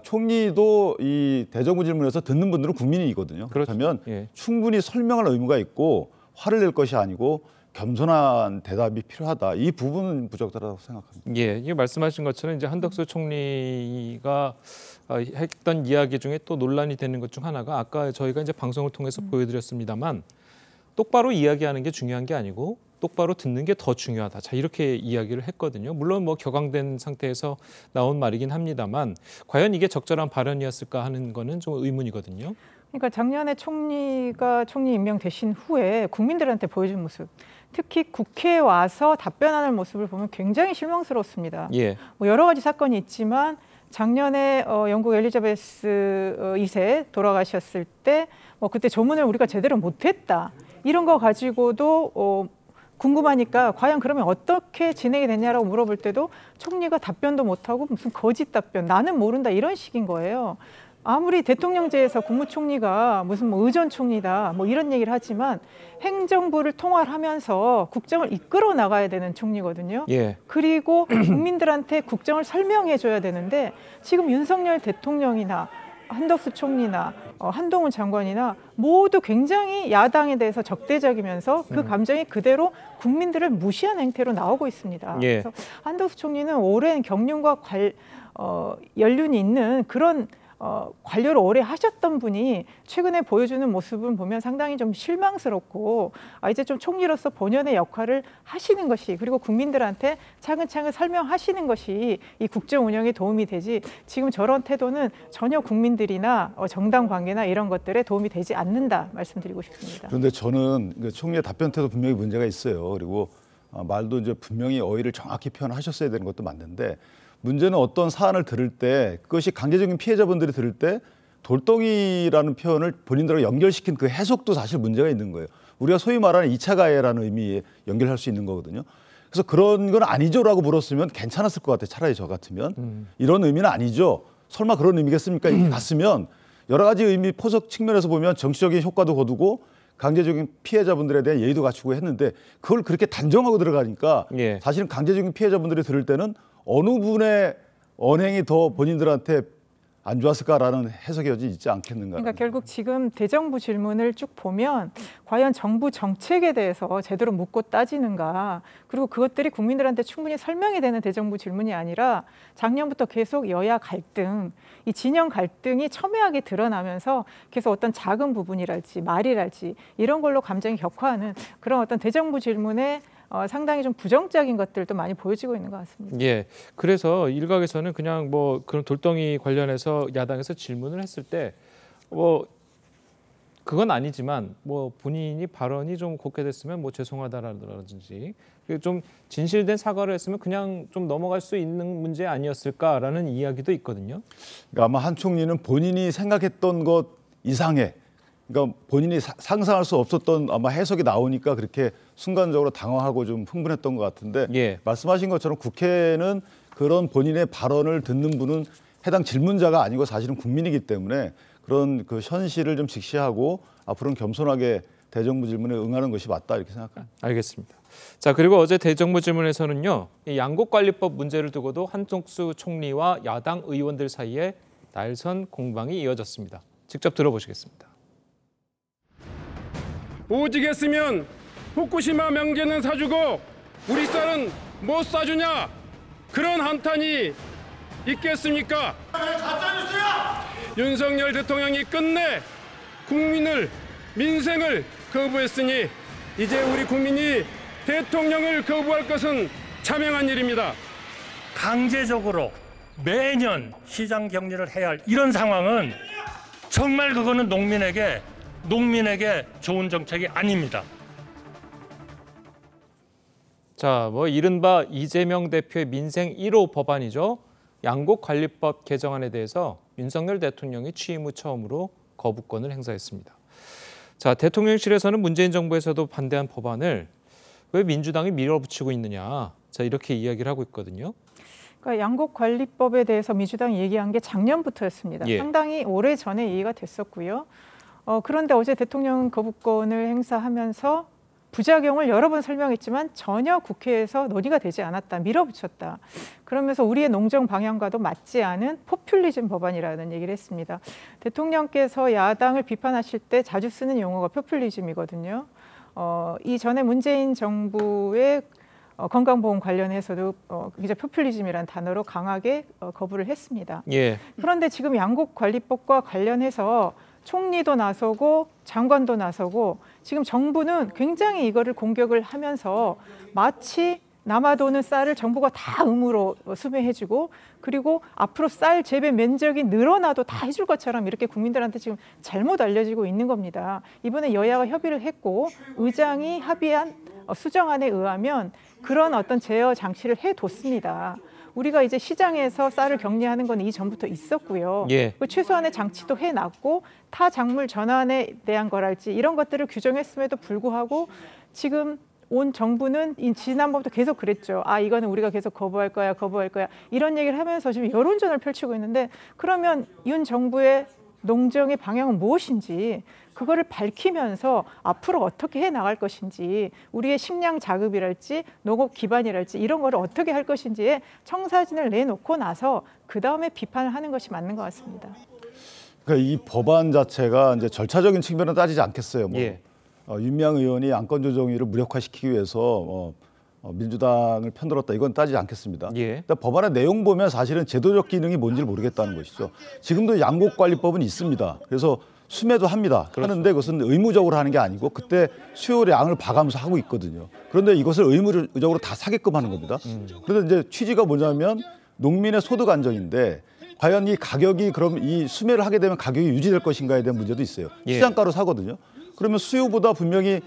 총리도 이 대정부 질문에서 듣는 분들은 국민이거든요. 그렇다면 충분히 설명할 의무가 있고 화를 낼 것이 아니고 겸손한 대답이 필요하다. 이 부분은 부적절하다고 생각합니다. 이게 말씀하신 것처럼 이제 한덕수 총리가 했던 이야기 중에 또 논란이 되는 것 중 하나가 아까 저희가 이제 방송을 통해서 보여드렸습니다만 똑바로 이야기하는 게 중요한 게 아니고 똑바로 듣는 게 더 중요하다. 자, 이렇게 이야기를 했거든요. 물론 뭐 격앙된 상태에서 나온 말이긴 합니다만 과연 이게 적절한 발언이었을까 하는 거는 좀 의문이거든요. 그러니까 작년에 총리가 총리 임명되신 후에 국민들한테 보여준 모습, 특히 국회에 와서 답변하는 모습을 보면 굉장히 실망스럽습니다. 뭐 여러 가지 사건이 있지만 작년에 영국 엘리자베스 2세 돌아가셨을 때 그때 조문을 우리가 제대로 못했다. 이런 거 가지고도 궁금하니까 과연 그러면 어떻게 진행이 됐냐라고 물어볼 때도 총리가 답변도 못하고 무슨 거짓 답변, 나는 모른다 이런 식인 거예요. 아무리 대통령제에서 국무총리가 무슨 의전 총리다 뭐 이런 얘기를 하지만 행정부를 통할하면서 국정을 이끌어 나가야 되는 총리거든요. 그리고 국민들한테 국정을 설명해 줘야 되는데 지금 윤석열 대통령이나 한덕수 총리나 한동훈 장관이나 모두 굉장히 야당에 대해서 적대적이면서 그 감정이 그대로 국민들을 무시한 행태로 나오고 있습니다. 그래서 한덕수 총리는 오랜 경륜과 연륜이 있는 그런 관료를 오래 하셨던 분이 최근에 보여주는 모습을 보면 상당히 좀 실망스럽고 이제 좀 총리로서 본연의 역할을 하시는 것이 그리고 국민들한테 차근차근 설명하시는 것이 이 국정 운영에 도움이 되지 지금 저런 태도는 전혀 국민들이나 정당 관계나 이런 것들에 도움이 되지 않는다 말씀드리고 싶습니다. 그런데 저는 총리의 답변 태도 분명히 문제가 있어요. 그리고 말도 이제 분명히 어휘를 정확히 표현하셨어야 되는 것도 맞는데 문제는 어떤 사안을 들을 때 그것이 강제적인 피해자분들이 들을 때 돌덩이라는 표현을 본인들하고 연결시킨 그 해석도 사실 문제가 있는 거예요. 우리가 소위 말하는 2차 가해라는 의미에 연결할 수 있는 거거든요. 그래서 그런 건 아니죠라고 물었으면 괜찮았을 것 같아요. 차라리 저 같으면. 이런 의미는 아니죠. 설마 그런 의미겠습니까? 이렇게 갔으면 여러 가지 의미 포석 측면에서 보면 정치적인 효과도 거두고 강제적인 피해자분들에 대한 예의도 갖추고 했는데 그걸 그렇게 단정하고 들어가니까 사실은 강제적인 피해자분들이 들을 때는 어느 분의 언행이 더 본인들한테 안 좋았을까라는 해석이 있지 않겠는가. 그러니까 결국 지금 대정부 질문을 쭉 보면 과연 정부 정책에 대해서 제대로 묻고 따지는가, 그리고 그것들이 국민들한테 충분히 설명이 되는 대정부 질문이 아니라 작년부터 계속 여야 갈등, 이 진영 갈등이 첨예하게 드러나면서 계속 어떤 작은 부분이랄지 말이랄지 이런 걸로 감정이 격화하는 그런 어떤 대정부 질문에 상당히 좀 부정적인 것들도 많이 보여지고 있는 것 같습니다. 예, 그래서 일각에서는 그냥 뭐 그런 돌덩이 관련해서 야당에서 질문을 했을 때 뭐 그건 아니지만 뭐 본인이 발언이 좀 곱게 됐으면 뭐 죄송하다라든지 좀 진실된 사과를 했으면 그냥 좀 넘어갈 수 있는 문제 아니었을까라는 이야기도 있거든요. 그러니까 아마 한 총리는 본인이 생각했던 것 이상의, 그러니까 본인이 상상할 수 없었던 아마 해석이 나오니까 그렇게 순간적으로 당황하고 좀 흥분했던 것 같은데 말씀하신 것처럼 국회는 그런 본인의 발언을 듣는 분은 해당 질문자가 아니고 사실은 국민이기 때문에 그런 그 현실을 좀 직시하고 앞으로는 겸손하게 대정부 질문에 응하는 것이 맞다 이렇게 생각합니다. 알겠습니다. 자, 그리고 어제 대정부 질문에서는요, 이 양곡관리법 문제를 두고도 한총수 총리와 야당 의원들 사이에 날선 공방이 이어졌습니다. 직접 들어보시겠습니다. 오직했으면 후쿠시마 명제는 사주고 우리 쌀은 못 사주냐, 그런 한탄이 있겠습니까? 가짜뉴스야! 윤석열 대통령이 끝내 국민을, 민생을 거부했으니 이제 우리 국민이 대통령을 거부할 것은 자명한 일입니다. 강제적으로 매년 시장 격리를 해야 할 이런 상황은 정말 그거는 농민에게 좋은 정책이 아닙니다. 자, 뭐 이른바 이재명 대표의 민생 1호 법안이죠. 양곡관리법 개정안에 대해서 윤석열 대통령이 취임 후 처음으로 거부권을 행사했습니다. 자, 대통령실에서는 문재인 정부에서도 반대한 법안을 왜 민주당이 밀어붙이고 있느냐, 자 이렇게 이야기를 하고 있거든요. 그러니까 양곡관리법에 대해서 민주당이 얘기한 게 작년부터였습니다. 상당히 오래전에 얘기가 됐었고요. 그런데 어제 대통령 거부권을 행사하면서 부작용을 여러 번 설명했지만 전혀 국회에서 논의가 되지 않았다, 밀어붙였다. 그러면서 우리의 농정 방향과도 맞지 않은 포퓰리즘 법안이라는 얘기를 했습니다. 대통령께서 야당을 비판하실 때 자주 쓰는 용어가 포퓰리즘이거든요. 이전에 문재인 정부의 건강보험 관련해서도 이제 포퓰리즘이라는 단어로 강하게 거부를 했습니다. 그런데 지금 양곡관리법과 관련해서 총리도 나서고 장관도 나서고 지금 정부는 굉장히 이거를 공격을 하면서 마치 남아도는 쌀을 정부가 다 의무로 수매해주고 그리고 앞으로 쌀 재배 면적이 늘어나도 다 해줄 것처럼 이렇게 국민들한테 지금 잘못 알려지고 있는 겁니다. 이번에 여야가 협의를 했고 의장이 합의한 수정안에 의하면 그런 어떤 제어 장치를 해뒀습니다. 우리가 이제 시장에서 쌀을 격리하는 건 이전부터 있었고요. 최소한의 장치도 해놨고 타 작물 전환에 대한 거랄지 이런 것들을 규정했음에도 불구하고 지금 온 정부는 지난번부터 계속 그랬죠. 이거는 우리가 계속 거부할 거야 이런 얘기를 하면서 지금 여론전을 펼치고 있는데 그러면 윤 정부의 농정의 방향은 무엇인지 그거를 밝히면서 앞으로 어떻게 해나갈 것인지 우리의 식량 자급이랄지 농업 기반이랄지 이런 거를 어떻게 할 것인지에 청사진을 내놓고 나서 그다음에 비판을 하는 것이 맞는 것 같습니다. 그러니까 이 법안 자체가 이제 절차적인 측면은 따지지 않겠어요. 윤미향 의원이 안건 조정위를 무력화시키기 위해서 민주당을 편들었다 이건 따지지 않겠습니다. 법안의 내용 보면 사실은 제도적 기능이 뭔지를 모르겠다는 것이죠. 지금도 양곡관리법은 있습니다. 그래서 수매도 합니다. 하는데 그것은 의무적으로 하는 게 아니고 그때 수요량을 봐가면서 하고 있거든요. 그런데 이것을 의무적으로 다 사게끔 하는 겁니다. 그런데 이제 취지가 뭐냐면 농민의 소득 안정인데 과연 이 가격이 그럼 이 수매를 하게 되면 가격이 유지될 것인가에 대한 문제도 있어요. 시장가로 사거든요. 그러면 수요보다 분명히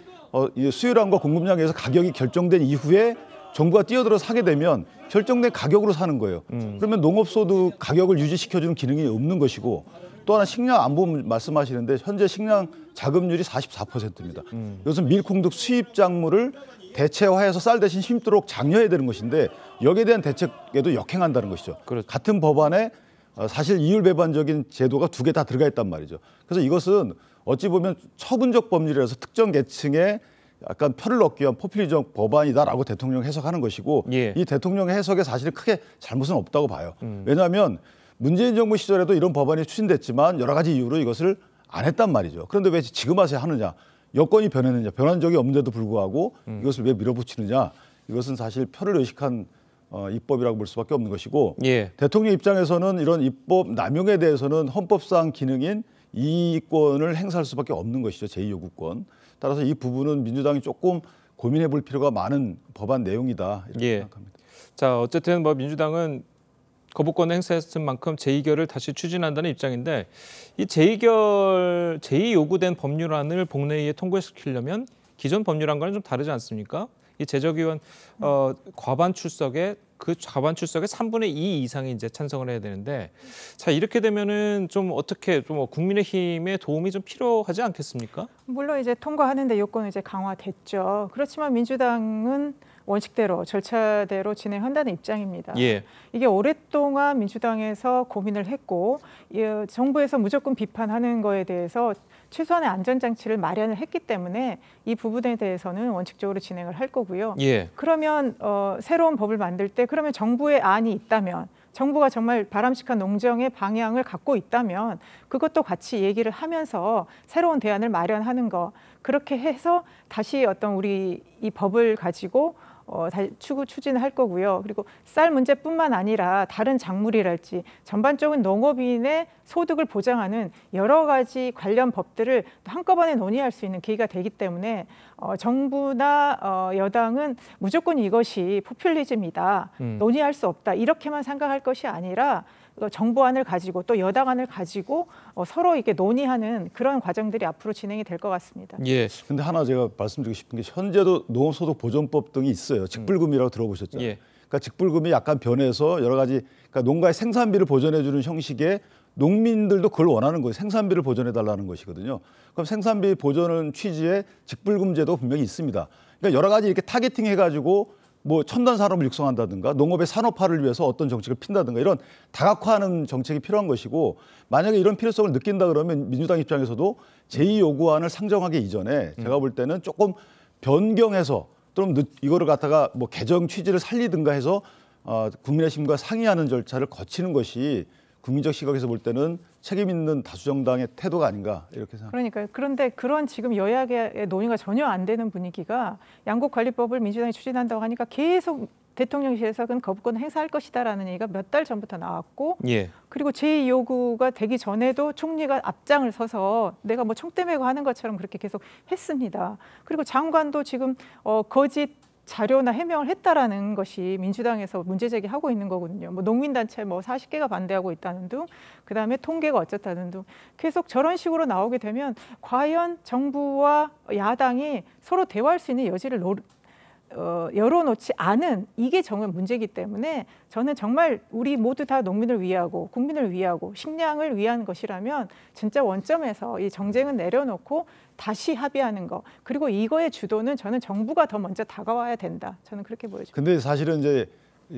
수요량과 공급량에서 가격이 결정된 이후에 정부가 뛰어들어서 사게 되면 결정된 가격으로 사는 거예요. 그러면 농업소득 가격을 유지시켜주는 기능이 없는 것이고 또 하나 식량 안보 말씀하시는데 현재 식량 자급률이 44%입니다. 이것은 밀콩 등 수입 작물을 대체화해서 쌀 대신 심도록 장려해야 되는 것인데 여기에 대한 대책에도 역행한다는 것이죠. 같은 법안에 사실 이율배반적인 제도가 두 개 다 들어가 있단 말이죠. 그래서 이것은 어찌 보면 처분적 법률이라서 특정 계층에 약간 표를 얻기 위한 포퓰리즘 법안이다라고 대통령이 해석하는 것이고 이 대통령의 해석에 사실은 크게 잘못은 없다고 봐요. 왜냐하면 문재인 정부 시절에도 이런 법안이 추진됐지만 여러 가지 이유로 이것을 안 했단 말이죠. 그런데 왜 지금 와서 하느냐. 여건이 변했느냐. 변한 적이 없는데도 불구하고 이것을 왜 밀어붙이느냐. 이것은 사실 표를 의식한 입법이라고 볼 수밖에 없는 것이고 대통령 입장에서는 이런 입법 남용에 대해서는 헌법상 기능인 이의권을 행사할 수밖에 없는 것이죠. 제2요구권. 따라서 이 부분은 민주당이 조금 고민해 볼 필요가 많은 법안 내용이다 이렇게 생각합니다. 자, 어쨌든 뭐 민주당은 거부권을 행사했을 만큼 제2결을 다시 추진한다는 입장인데 이 제2요구된 법률안을 본회의에 통과시키려면 기존 법률안과는 좀 다르지 않습니까? 이 제적의원 과반 출석에 그 과반 출석의 3분의 2 이상이 이제 찬성을 해야 되는데 자 이렇게 되면은 좀 어떻게 좀 국민의힘의 도움이 좀 필요하지 않겠습니까? 물론 이제 통과하는데 요건은 이제 강화됐죠. 그렇지만 민주당은 원칙대로 절차대로 진행한다는 입장입니다. 이게 오랫동안 민주당에서 고민을 했고 정부에서 무조건 비판하는 거에 대해서 최소한의 안전장치를 마련을 했기 때문에 이 부분에 대해서는 원칙적으로 진행을 할 거고요. 그러면 새로운 법을 만들 때 그러면 정부의 안이 있다면 정부가 정말 바람직한 농정의 방향을 갖고 있다면 그것도 같이 얘기를 하면서 새로운 대안을 마련하는 거 그렇게 해서 다시 어떤 우리 이 법을 가지고 추진을 할 거고요. 그리고 쌀 문제뿐만 아니라 다른 작물이랄지 전반적인 농업인의 소득을 보장하는 여러 가지 관련 법들을 한꺼번에 논의할 수 있는 계기가 되기 때문에 정부나 여당은 무조건 이것이 포퓰리즘이다, 논의할 수 없다 이렇게만 생각할 것이 아니라 정부안을 가지고 또 여당안을 가지고 서로 이렇게 논의하는 그런 과정들이 앞으로 진행이 될 것 같습니다. 근데 하나 제가 말씀드리고 싶은 게 현재도 농업소득보전법 등이 있어요. 직불금이라고 들어보셨죠? 그러니까 직불금이 약간 변해서 여러 가지 그러니까 농가의 생산비를 보전해주는 형식의 농민들도 그걸 원하는 거예요. 생산비를 보전해달라는 것이거든요. 그럼 생산비 보전 취지의 직불금 제도 분명히 있습니다. 그러니까 여러 가지 이렇게 타겟팅 해가지고 뭐 첨단 산업을 육성한다든가 농업의 산업화를 위해서 어떤 정책을 핀다든가 이런 다각화하는 정책이 필요한 것이고 만약에 이런 필요성을 느낀다 그러면 민주당 입장에서도 제2요구안을 상정하기 이전에 제가 볼 때는 조금 변경해서 또는 이거를 갖다가 뭐 개정 취지를 살리든가 해서 국민의힘과 상의하는 절차를 거치는 것이 국민적 시각에서 볼 때는 책임 있는 다수정당의 태도가 아닌가 이렇게 생각합니다. 그러니까요. 그런데 그런 지금 여야의 논의가 전혀 안 되는 분위기가 양곡관리법을 민주당이 추진한다고 하니까 계속 대통령실에서는 거부권을 행사할 것이다라는 얘기가 몇 달 전부터 나왔고 그리고 제2요구가 되기 전에도 총리가 앞장을 서서 내가 뭐 총대 메고 하는 것처럼 그렇게 계속 했습니다. 그리고 장관도 지금 거짓 자료나 해명을 했다라는 것이 민주당에서 문제 제기하고 있는 거거든요. 뭐 농민단체 뭐 40개가 반대하고 있다는 등, 그다음에 통계가 어쨌다는 등 계속 저런 식으로 나오게 되면 과연 정부와 야당이 서로 대화할 수 있는 여지를 열어놓지 않은 이게 정말 문제이기 때문에 저는 정말 우리 모두 다 농민을 위하고 국민을 위하고 식량을 위한 것이라면 진짜 원점에서 이 정쟁은 내려놓고 다시 합의하는 거 그리고 이거의 주도는 저는 정부가 더 먼저 다가와야 된다. 저는 그렇게 보여집니다. 근데 사실은 이제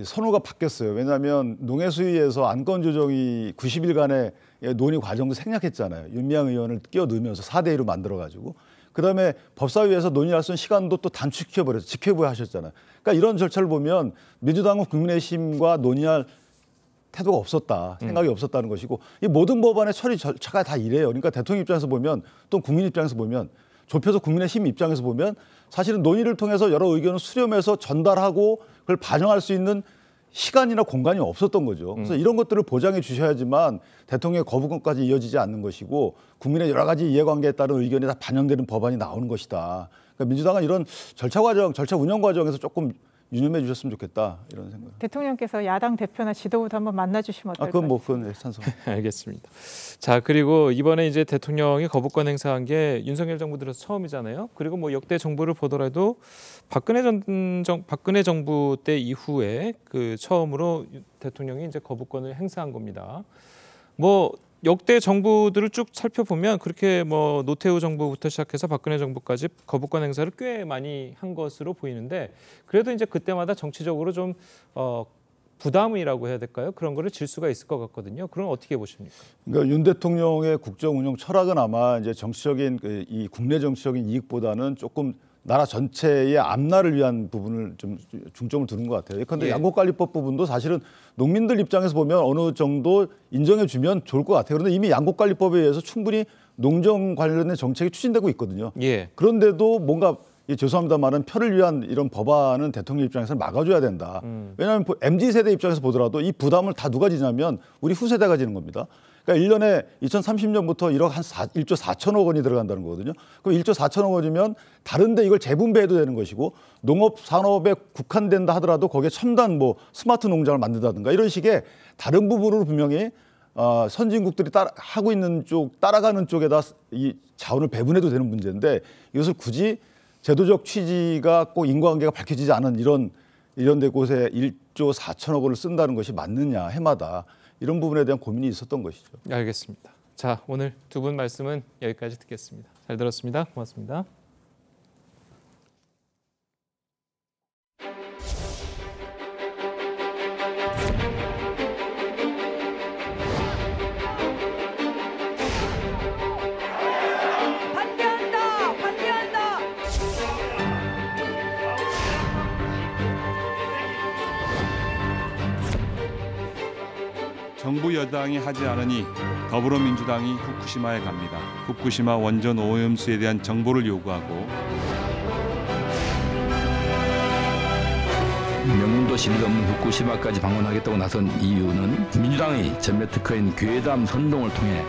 선호가 바뀌었어요. 왜냐하면 농해수위에서 안건 조정이 90일간의 논의 과정도 생략했잖아요. 윤미향 의원을 끼워 넣으면서 4대1로 만들어가지고. 그다음에 법사위에서 논의할 수 있는 시간도 또 단축시켜버려서 지켜보야 하셨잖아요. 그러니까 이런 절차를 보면 민주당은 국민의힘과 논의할 태도가 없었다, 생각이 없었다는 것이고 이 모든 법안의 처리 절차가 다 이래요. 그러니까 대통령 입장에서 보면 또 국민 입장에서 보면 좁혀서 국민의힘 입장에서 보면 사실은 논의를 통해서 여러 의견을 수렴해서 전달하고 그걸 반영할 수 있는 시간이나 공간이 없었던 거죠. 그래서 이런 것들을 보장해 주셔야지만 대통령의 거부권까지 이어지지 않는 것이고 국민의 여러 가지 이해관계에 따른 의견이 다 반영되는 법안이 나오는 것이다. 그러니까 민주당은 이런 절차 운영 과정에서 조금 유념해 주셨으면 좋겠다 이런 생각. 대통령께서 야당 대표나 지도부도 한번 만나주시면 어떨까요? 그건 찬성. 알겠습니다. 자 그리고 이번에 이제 대통령이 거부권 행사한 게 윤석열 정부 들어서 처음이잖아요. 그리고 뭐 역대 정부를 보더라도 박근혜 정부 때 이후에 그 처음으로 대통령이 이제 거부권을 행사한 겁니다. 뭐 역대 정부들을 쭉 살펴보면 그렇게 뭐 노태우 정부부터 시작해서 박근혜 정부까지 거부권 행사를 꽤 많이 한 것으로 보이는데 그래도 이제 그때마다 정치적으로 좀 부담이라고 해야 될까요? 그런 거를 질 수가 있을 것 같거든요. 그럼 어떻게 보십니까? 그러니까 윤 대통령의 국정 운영 철학은 아마 이제 정치적인 이 국내 정치적인 이익보다는 조금 나라 전체의 앞날을 위한 부분을 좀 중점을 두는 것 같아요. 그런데 양곡관리법 부분도 사실은 농민들 입장에서 보면 어느 정도 인정해 주면 좋을 것 같아요. 그런데 이미 양곡관리법에 의해서 충분히 농정 관련된 정책이 추진되고 있거든요. 그런데도 뭔가 죄송합니다만은 표를 위한 이런 법안은 대통령 입장에서는 막아줘야 된다. 왜냐하면 MZ세대 입장에서 보더라도 이 부담을 다 누가 지냐면 우리 후세대가 지는 겁니다. 그러니까 1년에 2030년부터 1조 4천억 원이 들어간다는 거거든요. 그럼 1조 4천억 원이면 다른데 이걸 재분배해도 되는 것이고 농업 산업에 국한된다 하더라도 거기에 첨단 스마트 농장을 만든다든가 이런 식의 다른 부분으로 분명히 선진국들이 하고 있는 따라가는 쪽에다 이 자원을 배분해도 되는 문제인데 이것을 굳이 제도적 취지가 꼭 인과관계가 밝혀지지 않은 이런 데 곳에 1조 4천억 원을 쓴다는 것이 맞느냐 해마다 이런 부분에 대한 고민이 있었던 것이죠. 알겠습니다. 자, 오늘 두 분 말씀은 여기까지 듣겠습니다. 잘 들었습니다. 고맙습니다. 정부 여당이 하지 않으니 더불어민주당이 후쿠시마에 갑니다. 후쿠시마 원전 오염수에 대한 정보를 요구하고 명문도 실리가 없는 후쿠시마까지 방문하겠다고 나선 이유는 민주당의 전매 특허인 괴담 선동을 통해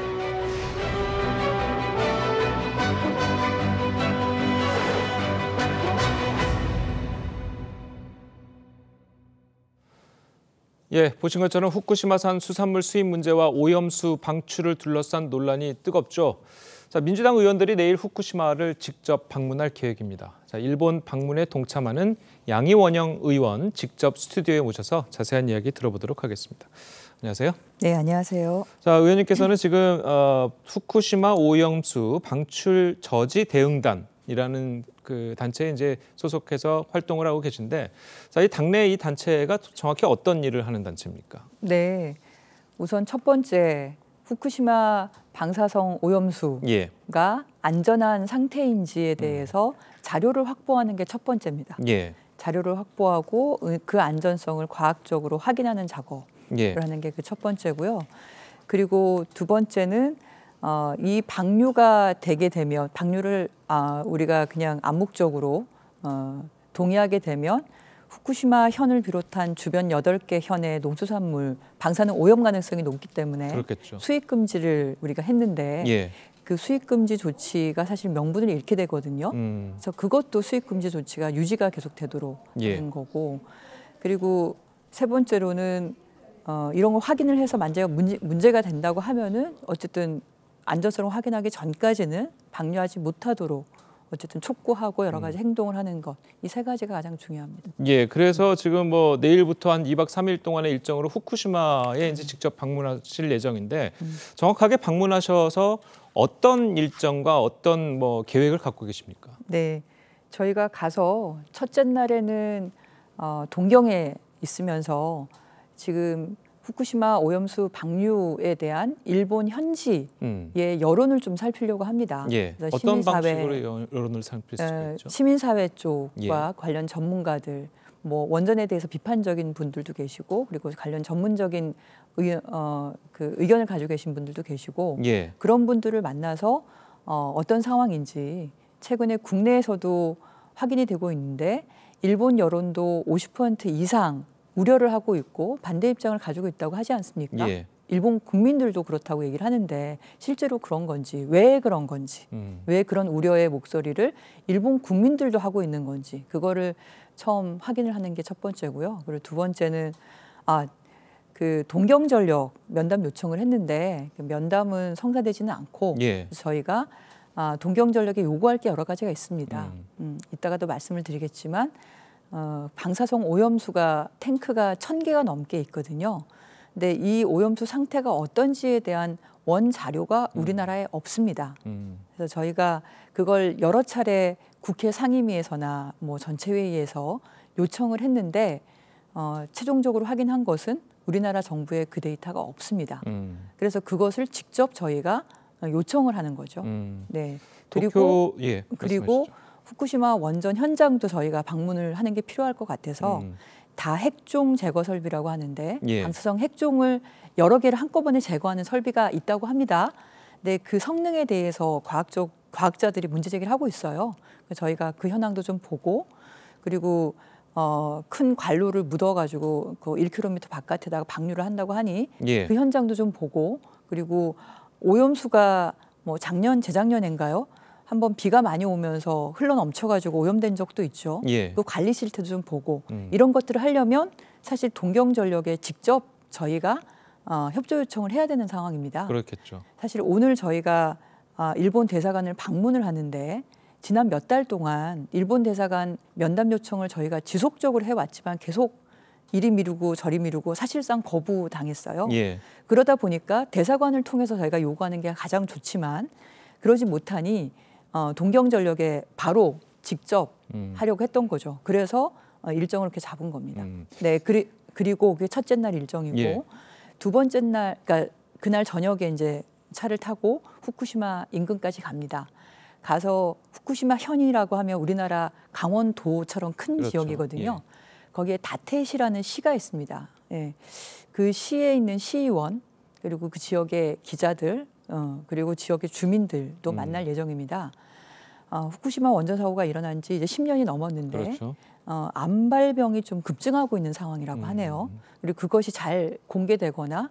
보신 것처럼 후쿠시마산 수산물 수입 문제와 오염수 방출을 둘러싼 논란이 뜨겁죠. 자, 민주당 의원들이 내일 후쿠시마를 직접 방문할 계획입니다. 자, 일본 방문에 동참하는 양이원영 의원 직접 스튜디오에 모셔서 자세한 이야기 들어보도록 하겠습니다. 안녕하세요. 네, 안녕하세요. 자, 의원님께서는 지금 후쿠시마 오염수 방출 저지 대응단이라는 그 단체에 이제 소속해서 활동을 하고 계신데, 자, 이 당내 이 단체가 정확히 어떤 일을 하는 단체입니까? 네, 우선 첫 번째 후쿠시마 방사성 오염수가 안전한 상태인지에 대해서 자료를 확보하는 게 첫 번째입니다. 자료를 확보하고 그 안전성을 과학적으로 확인하는 작업을 하는 게 그 첫 번째고요. 그리고 두 번째는 이 방류가 되게 되면 방류를 우리가 그냥 암묵적으로 동의하게 되면 후쿠시마 현을 비롯한 주변 8개 현의 농수산물 방사능 오염 가능성이 높기 때문에 그렇겠죠. 수입 금지를 우리가 했는데 그 수입 금지 조치가 사실 명분을 잃게 되거든요. 그래서 그것도 수입 금지 조치가 유지가 계속되도록 하는 거고, 그리고 세 번째로는 이런 걸 확인을 해서 만약에 문제가 된다고 하면은 어쨌든 안전성을 확인하기 전까지는 방류하지 못하도록 어쨌든 촉구하고 여러 가지 행동을 하는 것, 이 세 가지가 가장 중요합니다. 그래서 지금 내일부터 한 2박 3일 동안의 일정으로 후쿠시마에 이제 직접 방문하실 예정인데 정확하게 방문하셔서 어떤 일정과 어떤 계획을 갖고 계십니까? 네, 저희가 가서 첫째 날에는 동경에 있으면서 지금 후쿠시마 오염수 방류에 대한 일본 현지의 여론을 좀 살피려고 합니다. 그래서 어떤 방식으로 여론을 살필 수가 있죠? 시민사회 쪽과 관련 전문가들, 원전에 대해서 비판적인 분들도 계시고, 그리고 관련 전문적인 의견을 가지고 계신 분들도 계시고, 그런 분들을 만나서 어떤 상황인지 최근에 국내에서도 확인이 되고 있는데 일본 여론도 50% 이상 우려를 하고 있고 반대 입장을 가지고 있다고 하지 않습니까? 일본 국민들도 그렇다고 얘기를 하는데 실제로 그런 건지, 왜 그런 건지, 왜 그런 우려의 목소리를 일본 국민들도 하고 있는 건지, 그거를 처음 확인을 하는 게 첫 번째고요. 그리고 두 번째는 그 동경전력 면담 요청을 했는데 면담은 성사되지는 않고 저희가 동경전력에 요구할 게 여러 가지가 있습니다. 이따가도 말씀을 드리겠지만 방사성 오염수가 탱크가 1000개가 넘게 있거든요. 근데 이 오염수 상태가 어떤지에 대한 원 자료가 우리나라에 없습니다. 그래서 저희가 그걸 여러 차례 국회 상임위에서나 전체회의에서 요청을 했는데 최종적으로 확인한 것은 우리나라 정부에 그 데이터가 없습니다. 그래서 그것을 직접 저희가 요청을 하는 거죠. 네. 그리고 후쿠시마 원전 현장도 저희가 방문을 하는 게 필요할 것 같아서 다핵종 제거 설비라고 하는데 방사성 핵종을 여러 개를 한꺼번에 제거하는 설비가 있다고 합니다. 네, 그 성능에 대해서 과학자들이 문제 제기를 하고 있어요. 그래서 저희가 그 현황도 좀 보고 그리고 큰 관로를 묻어가지고 그 1km 바깥에다가 방류를 한다고 하니 그 현장도 좀 보고 그리고 오염수가 뭐 재작년인가요? 한번 비가 많이 오면서 흘러 넘쳐가지고 오염된 적도 있죠. 그 관리 실태도 좀 보고 이런 것들을 하려면 사실 동경전력에 직접 저희가 협조 요청을 해야 되는 상황입니다. 그렇겠죠. 사실 오늘 저희가 일본 대사관을 방문을 하는데 지난 몇 달 동안 일본 대사관 면담 요청을 저희가 지속적으로 해왔지만 계속 이리 미루고 저리 미루고 사실상 거부당했어요. 그러다 보니까 대사관을 통해서 저희가 요구하는 게 가장 좋지만 그러지 못하니 동경전력에 바로 직접 하려고 했던 거죠. 그래서 일정을 이렇게 잡은 겁니다. 네, 그리고 그게 첫째 날 일정이고 두 번째 날, 그러니까 그날 저녁에 이제 차를 타고 후쿠시마 인근까지 갑니다. 가서 후쿠시마 현이라고 하면 우리나라 강원도처럼 큰 지역이거든요. 거기에 다테시라는 시가 있습니다. 그 시에 있는 시의원 그리고 그 지역의 기자들 그리고 지역의 주민들도 만날 예정입니다. 후쿠시마 원전 사고가 일어난 지 이제 10년이 넘었는데 암발병이 좀 급증하고 있는 상황이라고 하네요. 그리고 그것이 잘 공개되거나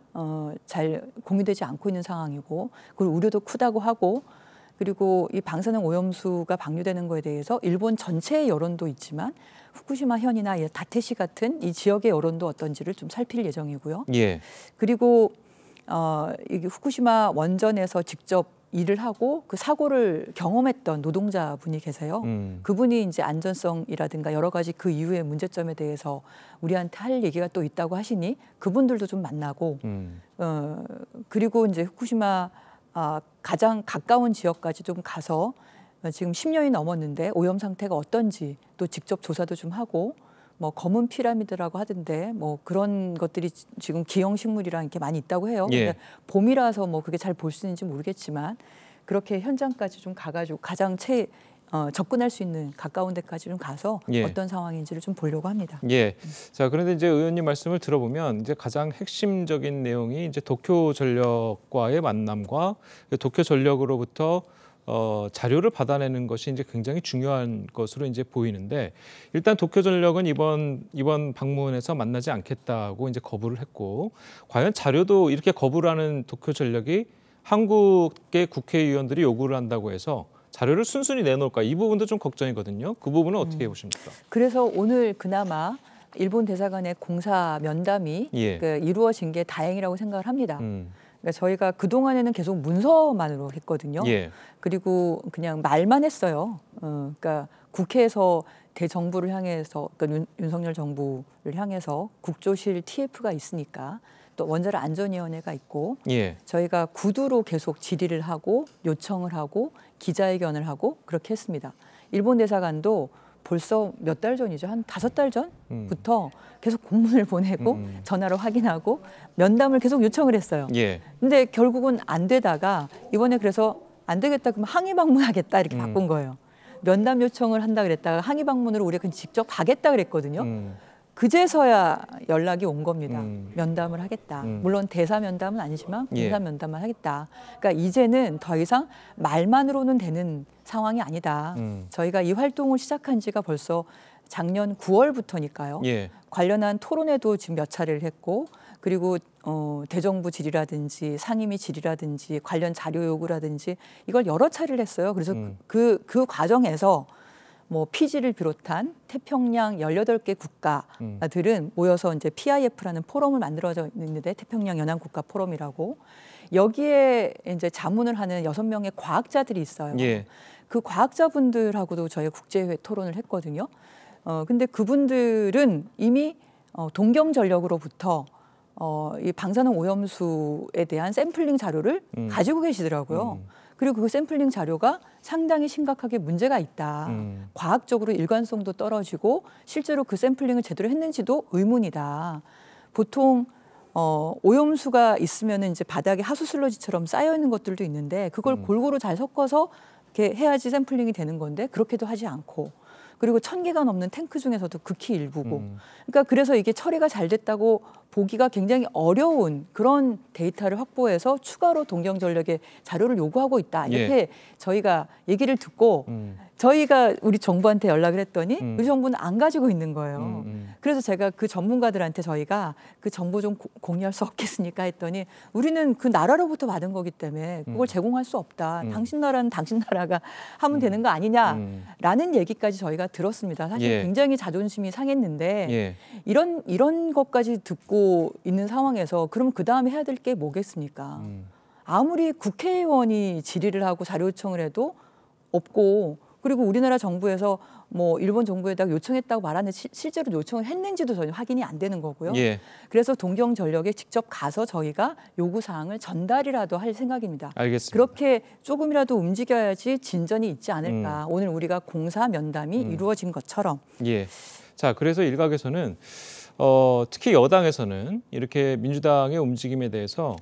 잘 공유되지 않고 있는 상황이고 그리고 우려도 크다고 하고 그리고 이 방사능 오염수가 방류되는 거에 대해서 일본 전체의 여론도 있지만 후쿠시마 현이나 다테시 같은 이 지역의 여론도 어떤지를 좀 살필 예정이고요. 그리고 이게 후쿠시마 원전에서 직접 일을 하고 그 사고를 경험했던 노동자분이 계세요. 그분이 이제 안전성이라든가 여러 가지 그 이후의 문제점에 대해서 우리한테 할 얘기가 또 있다고 하시니 그분들도 좀 만나고 그리고 이제 후쿠시마 가장 가까운 지역까지 좀 가서 지금 10년이 넘었는데 오염 상태가 어떤지 또 직접 조사도 좀 하고 뭐 검은 피라미드라고 하던데 뭐 그런 것들이 지금 기형 식물이랑 이렇게 많이 있다고 해요. 근데 봄이라서 뭐 그게 잘 볼 수 있는지 모르겠지만 그렇게 현장까지 좀 가가지고 가장 접근할 수 있는 가까운 데까지 좀 가서 어떤 상황인지를 좀 보려고 합니다. 자, 그런데 이제 의원님 말씀을 들어보면 이제 가장 핵심적인 내용이 이제 도쿄전력과의 만남과 도쿄전력으로부터 자료를 받아내는 것이 이제 굉장히 중요한 것으로 이제 보이는데 일단 도쿄전력은 이번 방문에서 만나지 않겠다고 이제 거부를 했고 과연 자료도 이렇게 거부를 하는 도쿄전력이 한국의 국회의원들이 요구를 한다고 해서 자료를 순순히 내놓을까 이 부분도 좀 걱정이거든요. 그 부분은 어떻게 보십니까? 그래서 오늘 그나마 일본 대사관의 공사 면담이 이루어진 게 다행이라고 생각을 합니다. 그러니까 저희가 그동안에는 계속 문서만으로 했거든요. 그리고 그냥 말만 했어요. 그러니까 국회에서 대정부를 향해서 그러니까 윤석열 정부를 향해서 국조실 TF가 있으니까 또 원자력 안전위원회가 있고 저희가 구두로 계속 질의를 하고 요청을 하고 기자회견을 하고 그렇게 했습니다. 일본 대사관도 벌써 몇 달 전이죠. 한 5달 전부터 계속 공문을 보내고 전화로 확인하고 면담을 계속 요청을 했어요. 근데 결국은 안 되다가 이번에 그래서 안 되겠다 그러면 항의 방문하겠다 이렇게 바꾼 거예요. 면담 요청을 한다 그랬다가 항의 방문으로 우리가 직접 가겠다 그랬거든요. 그제서야 연락이 온 겁니다. 면담을 하겠다. 물론 대사 면담은 아니지만 공사 면담을 하겠다. 그러니까 이제는 더 이상 말만으로는 되는 상황이 아니다. 저희가 이 활동을 시작한 지가 벌써 작년 9월부터니까요. 관련한 토론회도 지금 몇 차례를 했고 그리고 대정부 질의라든지 상임위 질의라든지 관련 자료 요구라든지 이걸 여러 차례를 했어요. 그래서 그 과정에서 뭐 피지를 비롯한 태평양 18개 국가들은 모여서 이제 PIF라는 포럼을 만들어져 있는데 태평양 연안국가 포럼이라고 여기에 이제 자문을 하는 6명의 과학자들이 있어요. 그 과학자분들하고도 저희 국제회의 토론을 했거든요. 근데 그분들은 이미 동경전력으로부터 이 방사능 오염수에 대한 샘플링 자료를 가지고 계시더라고요. 그리고 그 샘플링 자료가 상당히 심각하게 문제가 있다. 과학적으로 일관성도 떨어지고 실제로 그 샘플링을 제대로 했는지도 의문이다. 보통 오염수가 있으면 이제 바닥에 하수 슬러지처럼 쌓여 있는 것들도 있는데 그걸 골고루 잘 섞어서 이렇게 해야지 샘플링이 되는 건데 그렇게도 하지 않고 그리고 1000개가 넘는 탱크 중에서도 극히 일부고 그러니까 그래서 이게 처리가 잘 됐다고 보기가 굉장히 어려운 그런 데이터를 확보해서 추가로 동경전력에 자료를 요구하고 있다. 이렇게 저희가 얘기를 듣고 저희가 우리 정부한테 연락을 했더니 우리 정부는 안 가지고 있는 거예요. 그래서 제가 그 전문가들한테 저희가 그 정보 좀 공유할 수 없겠습니까 했더니 우리는 그 나라로부터 받은 거기 때문에 그걸 제공할 수 없다. 당신 나라는 당신 나라가 하면 되는 거 아니냐라는 얘기까지 저희가 들었습니다. 사실 굉장히 자존심이 상했는데 이런 것까지 듣고 있는 상황에서 그럼 그 다음에 해야 될 게 뭐겠습니까? 아무리 국회의원이 질의를 하고 자료 요청을 해도 없고 그리고 우리나라 정부에서 뭐 일본 정부에다가 요청했다고 말하는데 실제로 요청을 했는지도 전혀 확인이 안 되는 거고요. 그래서 동경전력에 직접 가서 저희가 요구사항을 전달이라도 할 생각입니다. 알겠습니다. 그렇게 조금이라도 움직여야지 진전이 있지 않을까. 오늘 우리가 공사 면담이 이루어진 것처럼. 자, 그래서 일각에서는 특히 여당에서는 이렇게 민주당의 움직임에 대해서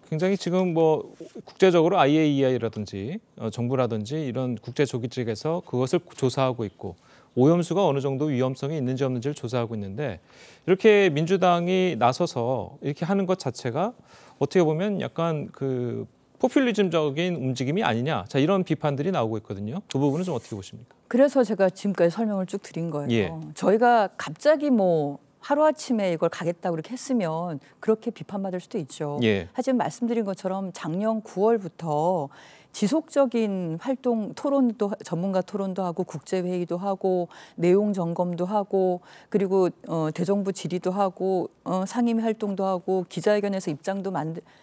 굉장히 지금 뭐 국제적으로 IAEA라든지 정부라든지 이런 국제 조직에서 그것을 조사하고 있고 오염수가 어느 정도 위험성이 있는지 없는지를 조사하고 있는데 이렇게 민주당이 나서서 이렇게 하는 것 자체가 어떻게 보면 약간 그 포퓰리즘적인 움직임이 아니냐. 자, 이런 비판들이 나오고 있거든요. 그 부분은 좀 어떻게 보십니까? 그래서 제가 지금까지 설명을 쭉 드린 거예요. 저희가 갑자기 뭐 하루아침에 이걸 가겠다고 그렇게 했으면 그렇게 비판받을 수도 있죠. 하지만 말씀드린 것처럼 작년 9월부터 지속적인 활동, 토론도 전문가 토론도 하고 국제회의도 하고 내용 점검도 하고 그리고 대정부 질의도 하고 상임위 활동도 하고 기자회견에서 입장도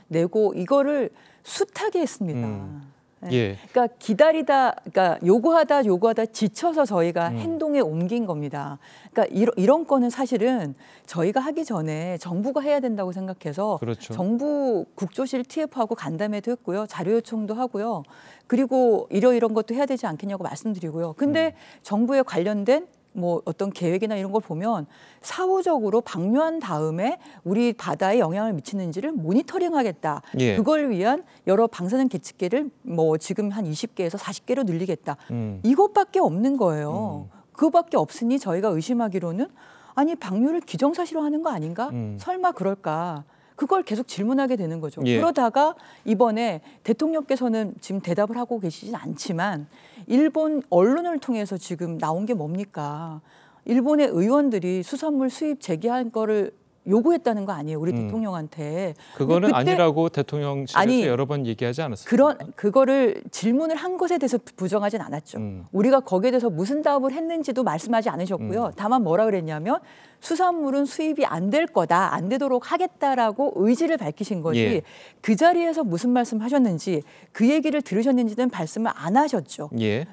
내고 이거를 숱하게 했습니다. 그러니까 그러니까 요구하다 지쳐서 저희가 행동에 옮긴 겁니다. 그러니까 이런 거는 사실은 저희가 하기 전에 정부가 해야 된다고 생각해서 정부 국조실 TF하고 간담회도 했고요. 자료 요청도 하고요. 그리고 이런 것도 해야 되지 않겠냐고 말씀드리고요. 근데 정부에 관련된 뭐 어떤 계획이나 이런 걸 보면 사후적으로 방류한 다음에 우리 바다에 영향을 미치는지를 모니터링하겠다. 그걸 위한 여러 방사능 계측계를 뭐 지금 한 20개에서 40개로 늘리겠다. 이것밖에 없는 거예요. 그거밖에 없으니 저희가 의심하기로는 아니 방류를 기정사실화하는 거 아닌가? 설마 그럴까? 그걸 계속 질문하게 되는 거죠. 그러다가 이번에 대통령께서는 지금 대답을 하고 계시진 않지만 일본 언론을 통해서 지금 나온 게 뭡니까? 일본의 의원들이 수산물 수입 재개할 거를 요구했다는 거 아니에요, 우리 대통령한테. 그거는 아니라고 대통령실에서 여러 번 얘기하지 않았어요. 그거를 질문을 한 것에 대해서 부정하진 않았죠. 우리가 거기에 대해서 무슨 답을 했는지도 말씀하지 않으셨고요. 다만 뭐라 그랬냐면 수산물은 수입이 안 될 거다, 안 되도록 하겠다라고 의지를 밝히신 거지 그 자리에서 무슨 말씀하셨는지 그 얘기를 들으셨는지는 말씀을 안 하셨죠.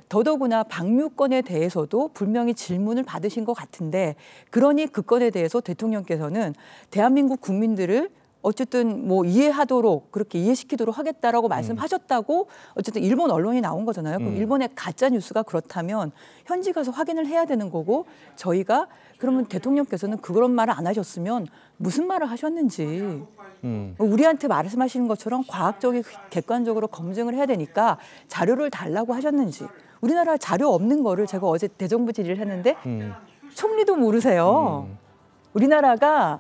더더구나 방류권에 대해서도 분명히 질문을 받으신 것 같은데 그러니 그 건에 대해서 대통령께서는 대한민국 국민들을 어쨌든 뭐 이해하도록 그렇게 이해시키도록 하겠다라고 말씀하셨다고 어쨌든 일본 언론이 나온 거잖아요. 그럼 일본의 가짜 뉴스가 그렇다면 현지 가서 확인을 해야 되는 거고 저희가 그러면 대통령께서는 그런 말을 안 하셨으면 무슨 말을 하셨는지 우리한테 말씀하시는 것처럼 과학적이고 객관적으로 검증을 해야 되니까 자료를 달라고 하셨는지 우리나라 자료 없는 거를 제가 어제 대정부 질의를 했는데 총리도 모르세요. 우리나라가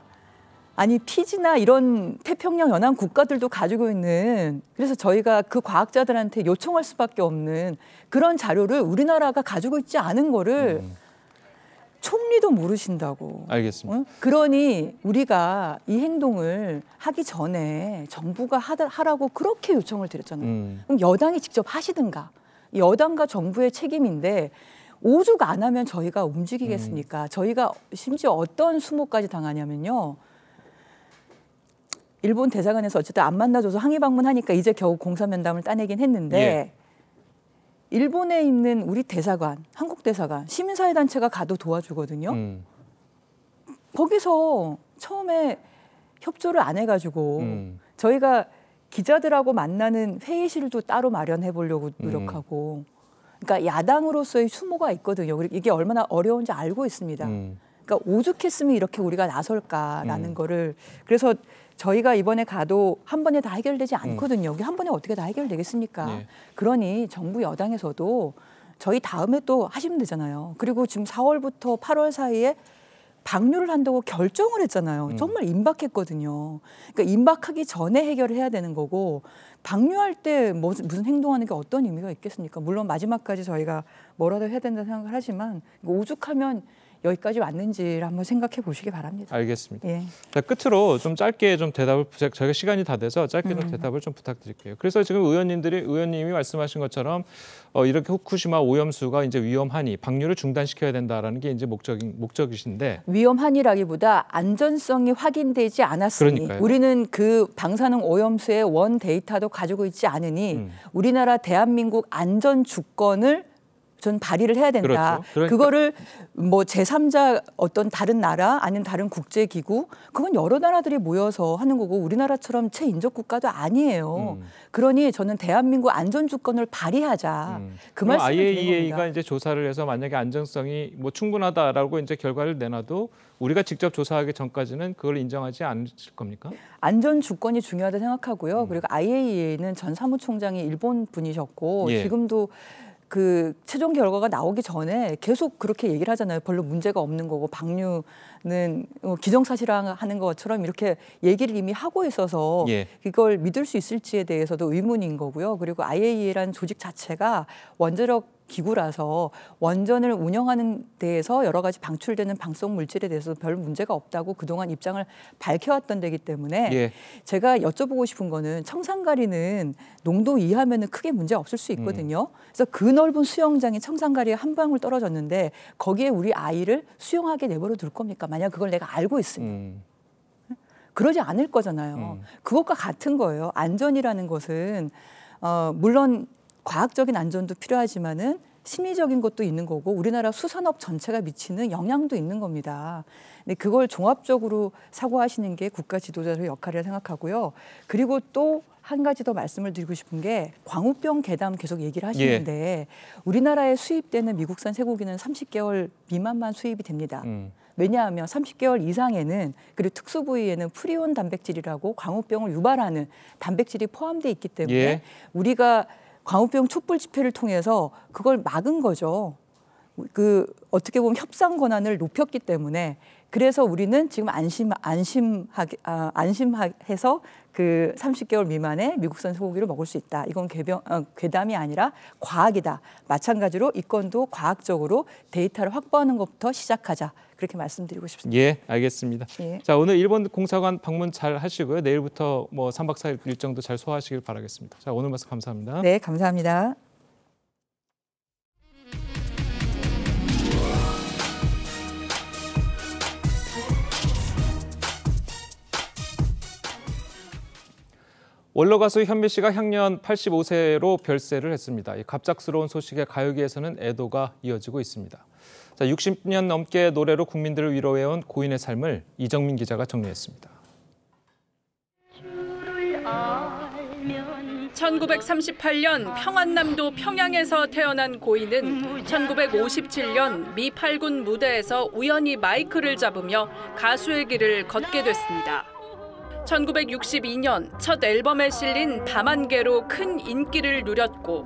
아니 피지나 이런 태평양 연안 국가들도 가지고 있는 그래서 저희가 그 과학자들한테 요청할 수밖에 없는 그런 자료를 우리나라가 가지고 있지 않은 거를 총리도 모르신다고. 알겠습니다. 그러니 우리가 이 행동을 하기 전에 정부가 하라고 그렇게 요청을 드렸잖아요. 그럼 여당이 직접 하시든가. 여당과 정부의 책임인데 오죽 안 하면 저희가 움직이겠습니까? 저희가 심지어 어떤 수모까지 당하냐면요. 일본 대사관에서 어쨌든 안 만나줘서 항의 방문하니까 이제 겨우 공사면담을 따내긴 했는데 일본에 있는 우리 대사관, 한국 대사관, 시민사회단체가 가도 도와주거든요. 거기서 처음에 협조를 안 해가지고 저희가 기자들하고 만나는 회의실도 따로 마련해 보려고 노력하고 그러니까 야당으로서의 수모가 있거든요. 이게 얼마나 어려운지 알고 있습니다. 그러니까 오죽했으면 이렇게 우리가 나설까라는 거를 그래서 저희가 이번에 가도 한 번에 다 해결되지 않거든요. 여기 한 번에 어떻게 다 해결되겠습니까? 네. 그러니 정부 여당에서도 저희 다음에 또 하시면 되잖아요. 그리고 지금 4월부터 8월 사이에 방류를 한다고 결정을 했잖아요. 정말 임박했거든요. 그러니까 임박하기 전에 해결을 해야 되는 거고 방류할 때 무슨 행동하는 게 어떤 의미가 있겠습니까? 물론 마지막까지 저희가 뭐라도 해야 된다는 생각을 하지만 오죽하면 여기까지 왔는지를 한번 생각해 보시기 바랍니다. 알겠습니다. 예. 자, 끝으로 좀 짧게 좀 대답을 저희가 시간이 다 돼서 짧게 좀 대답을 좀 부탁드릴게요. 그래서 지금 의원님이 말씀하신 것처럼 이렇게 후쿠시마 오염수가 이제 위험하니 방류를 중단시켜야 된다라는 게 이제 목적이신데 위험하니라기보다 안전성이 확인되지 않았으니 그러니까요. 우리는 그 방사능 오염수의 원 데이터도 가지고 있지 않으니 우리나라 대한민국 안전 주권을 전 발의를 해야 된다. 그렇죠. 그러니까. 그거를 뭐 제3자 어떤 다른 나라 아니면 다른 국제기구 그건 여러 나라들이 모여서 하는 거고 우리나라처럼 최인적 국가도 아니에요. 그러니 저는 대한민국 안전주권을 발휘하자. 그 말씀을 드린 겁니다. IAEA가 이제 조사를 해서 만약에 안전성이 뭐 충분하다라고 이제 결과를 내놔도 우리가 직접 조사하기 전까지는 그걸 인정하지 않으실 겁니까? 안전주권이 중요하다 생각하고요. 그리고 IAEA는 전 사무총장이 일본 분이셨고 예. 지금도 그 최종 결과가 나오기 전에 계속 그렇게 얘기를 하잖아요. 별로 문제가 없는 거고 방류는 기정사실화하는 것처럼 이렇게 얘기를 이미 하고 있어서 예. 이걸 믿을 수 있을지에 대해서도 의문인 거고요. 그리고 IAEA라는 조직 자체가 원자력 기구라서 원전을 운영하는 데에서 여러 가지 방출되는 방사성 물질에 대해서 별 문제가 없다고 그동안 입장을 밝혀왔던 데이기 때문에 예. 제가 여쭤보고 싶은 거는 청산가리는 농도 이하면은 크게 문제 없을 수 있거든요. 그래서 그 넓은 수영장에 청산가리가 한 방울 떨어졌는데 거기에 우리 아이를 수영하게 내버려 둘 겁니까? 만약 그걸 내가 알고 있으면. 그러지 않을 거잖아요. 그것과 같은 거예요. 안전이라는 것은 물론 과학적인 안전도 필요하지만은 심리적인 것도 있는 거고 우리나라 수산업 전체가 미치는 영향도 있는 겁니다. 근데 그걸 종합적으로 사고하시는 게 국가 지도자의 역할이라 생각하고요. 그리고 또 한 가지 더 말씀을 드리고 싶은 게 광우병 괴담 계속 얘기를 하시는데 우리나라에 수입되는 미국산 쇠고기는 30개월 미만만 수입이 됩니다. 왜냐하면 30개월 이상에는 그리고 특수 부위에는 프리온 단백질이라고 광우병을 유발하는 단백질이 포함되어 있기 때문에 예. 우리가 광우병 촛불 집회를 통해서 그걸 막은 거죠. 그 어떻게 보면 협상 권한을 높였기 때문에 그래서 우리는 지금 안심해서 그 30개월 미만의 미국산 소고기를 먹을 수 있다. 이건 괴담이 아니라 과학이다. 마찬가지로 이 건도 과학적으로 데이터를 확보하는 것부터 시작하자. 그렇게 말씀드리고 싶습니다. 예, 알겠습니다. 예. 자, 오늘 일본 공사관 방문 잘 하시고요. 내일부터 뭐 3박 4일 일정도 잘 소화하시길 바라겠습니다. 자, 오늘 말씀 감사합니다. 네, 감사합니다. 원로 가수 현미 씨가 향년 85세로 별세를 했습니다. 이 갑작스러운 소식에 가요계에서는 애도가 이어지고 있습니다. 자, 60년 넘게 노래로 국민들을 위로해온 고인의 삶을 이정민 기자가 정리했습니다. 1938년 평안남도 평양에서 태어난 고인은 1957년 미 8군 무대에서 우연히 마이크를 잡으며 가수의 길을 걷게 됐습니다. 1962년 첫 앨범에 실린 밤안개로 큰 인기를 누렸고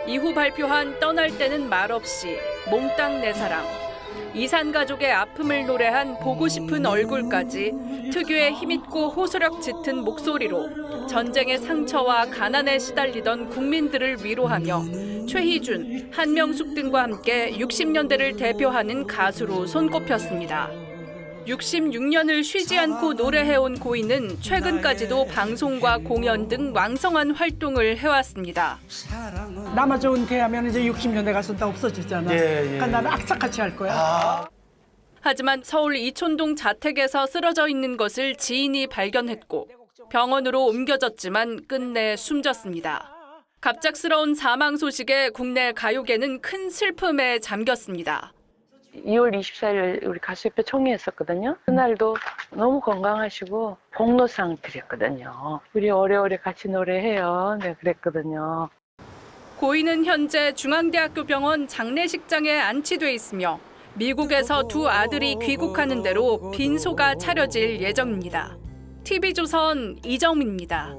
이후 발표한 떠날 때는 말없이, 몽땅 내 사랑, 이산가족의 아픔을 노래한 보고 싶은 얼굴까지 특유의 힘있고 호소력 짙은 목소리로 전쟁의 상처와 가난에 시달리던 국민들을 위로하며 최희준, 한명숙 등과 함께 60년대를 대표하는 가수로 손꼽혔습니다. 66년을 쉬지 않고 노래해온 고인은 최근까지도 방송과 공연 등 왕성한 활동을 해왔습니다. 남아저 은퇴하면 이제 60년대 가수 다 없어지잖아. 그러니까 나는 악착같이 할 거야. 하지만 서울 이촌동 자택에서 쓰러져 있는 것을 지인이 발견했고 병원으로 옮겨졌지만 끝내 숨졌습니다. 갑작스러운 사망 소식에 국내 가요계는 큰 슬픔에 잠겼습니다. 2월 24일 우리 가수협회 총회했었거든요. 그날도 너무 건강하시고 복로상 드렸거든요. 우리 오래오래 같이 노래해요. 네, 그랬거든요. 고인은 현재 중앙대학교 병원 장례식장에 안치돼 있으며 미국에서 두 아들이 귀국하는 대로 빈소가 차려질 예정입니다. TV조선 이정민입니다.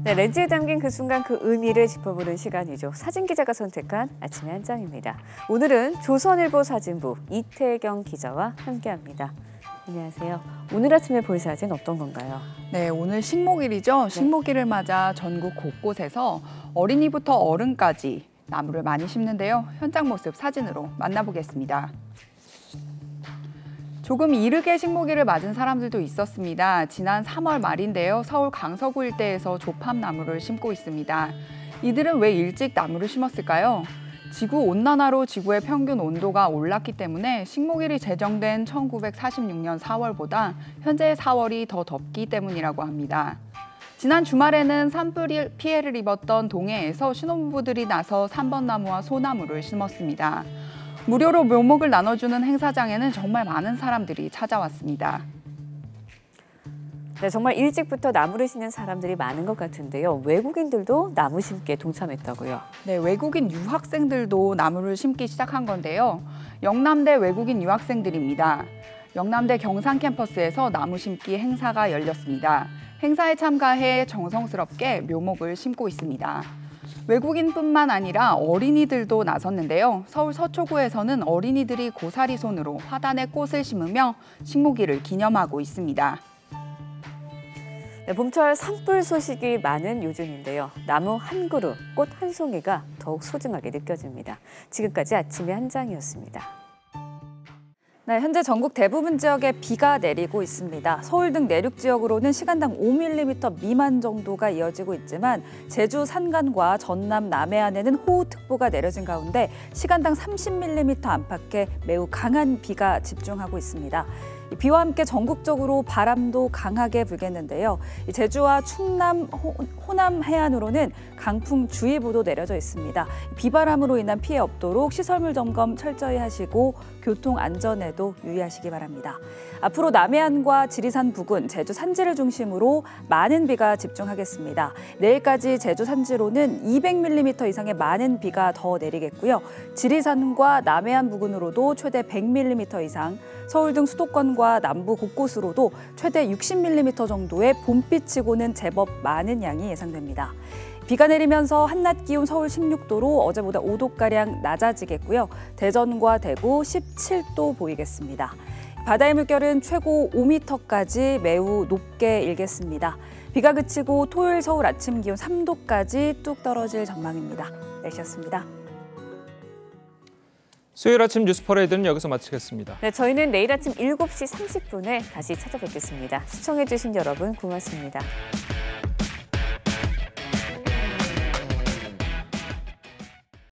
네, 렌즈에 담긴 그 순간 그 의미를 짚어보는 시간이죠. 사진기자가 선택한 아침의 한 장입니다. 오늘은 조선일보 사진부 이태경 기자와 함께합니다. 안녕하세요. 오늘 아침에 볼 사진 어떤 건가요? 네, 오늘 식목일이죠. 식목일을 맞아 전국 곳곳에서 어린이부터 어른까지 나무를 많이 심는데요. 현장 모습 사진으로 만나보겠습니다. 조금 이르게 식목일을 맞은 사람들도 있었습니다. 지난 3월 말인데요. 서울 강서구 일대에서 조팝나무를 심고 있습니다. 이들은 왜 일찍 나무를 심었을까요? 지구온난화로 지구의 평균 온도가 올랐기 때문에 식목일이 제정된 1946년 4월보다 현재의 4월이 더 덥기 때문이라고 합니다. 지난 주말에는 산불 피해를 입었던 동해에서 신혼부부들이 나서 3번 나무와 소나무를 심었습니다. 무료로 묘목을 나눠주는 행사장에는 정말 많은 사람들이 찾아왔습니다. 네, 정말 일찍부터 나무를 심는 사람들이 많은 것 같은데요. 외국인들도 나무 심기에 동참했다고요? 네, 외국인 유학생들도 나무를 심기 시작한 건데요. 영남대 외국인 유학생들입니다. 영남대 경산 캠퍼스에서 나무 심기 행사가 열렸습니다. 행사에 참가해 정성스럽게 묘목을 심고 있습니다. 외국인뿐만 아니라 어린이들도 나섰는데요. 서울 서초구에서는 어린이들이 고사리 손으로 화단에 꽃을 심으며 식목일을 기념하고 있습니다. 네, 봄철 산불 소식이 많은 요즘인데요. 나무 한 그루, 꽃 한 송이가 더욱 소중하게 느껴집니다. 지금까지 아침의 한 장이었습니다. 네, 현재 전국 대부분 지역에 비가 내리고 있습니다. 서울 등 내륙 지역으로는 시간당 5mm 미만 정도가 이어지고 있지만 제주 산간과 전남 남해안에는 호우특보가 내려진 가운데 시간당 30mm 안팎의 매우 강한 비가 집중하고 있습니다. 비와 함께 전국적으로 바람도 강하게 불겠는데요. 제주와 충남, 호남 해안으로는 강풍주의보도 내려져 있습니다. 비바람으로 인한 피해 없도록 시설물 점검 철저히 하시고 교통 안전에도 유의하시기 바랍니다. 앞으로 남해안과 지리산 부근, 제주 산지를 중심으로 많은 비가 집중하겠습니다. 내일까지 제주 산지로는 200mm 이상의 많은 비가 더 내리겠고요. 지리산과 남해안 부근으로도 최대 100mm 이상, 서울 등 수도권과 남부 곳곳으로도 최대 60mm 정도의 봄비치고는 제법 많은 양이 예상됩니다. 비가 내리면서 한낮 기온 서울 16도로 어제보다 5도가량 낮아지겠고요. 대전과 대구 17도 보이겠습니다. 바다의 물결은 최고 5m까지 매우 높게 일겠습니다. 비가 그치고 토요일 서울 아침 기온 3도까지 뚝 떨어질 전망입니다. 날씨였습니다. 수요일 아침 뉴스 퍼레이드는 여기서 마치겠습니다. 네, 저희는 내일 아침 7시 30분에 다시 찾아뵙겠습니다. 시청해주신 여러분 고맙습니다.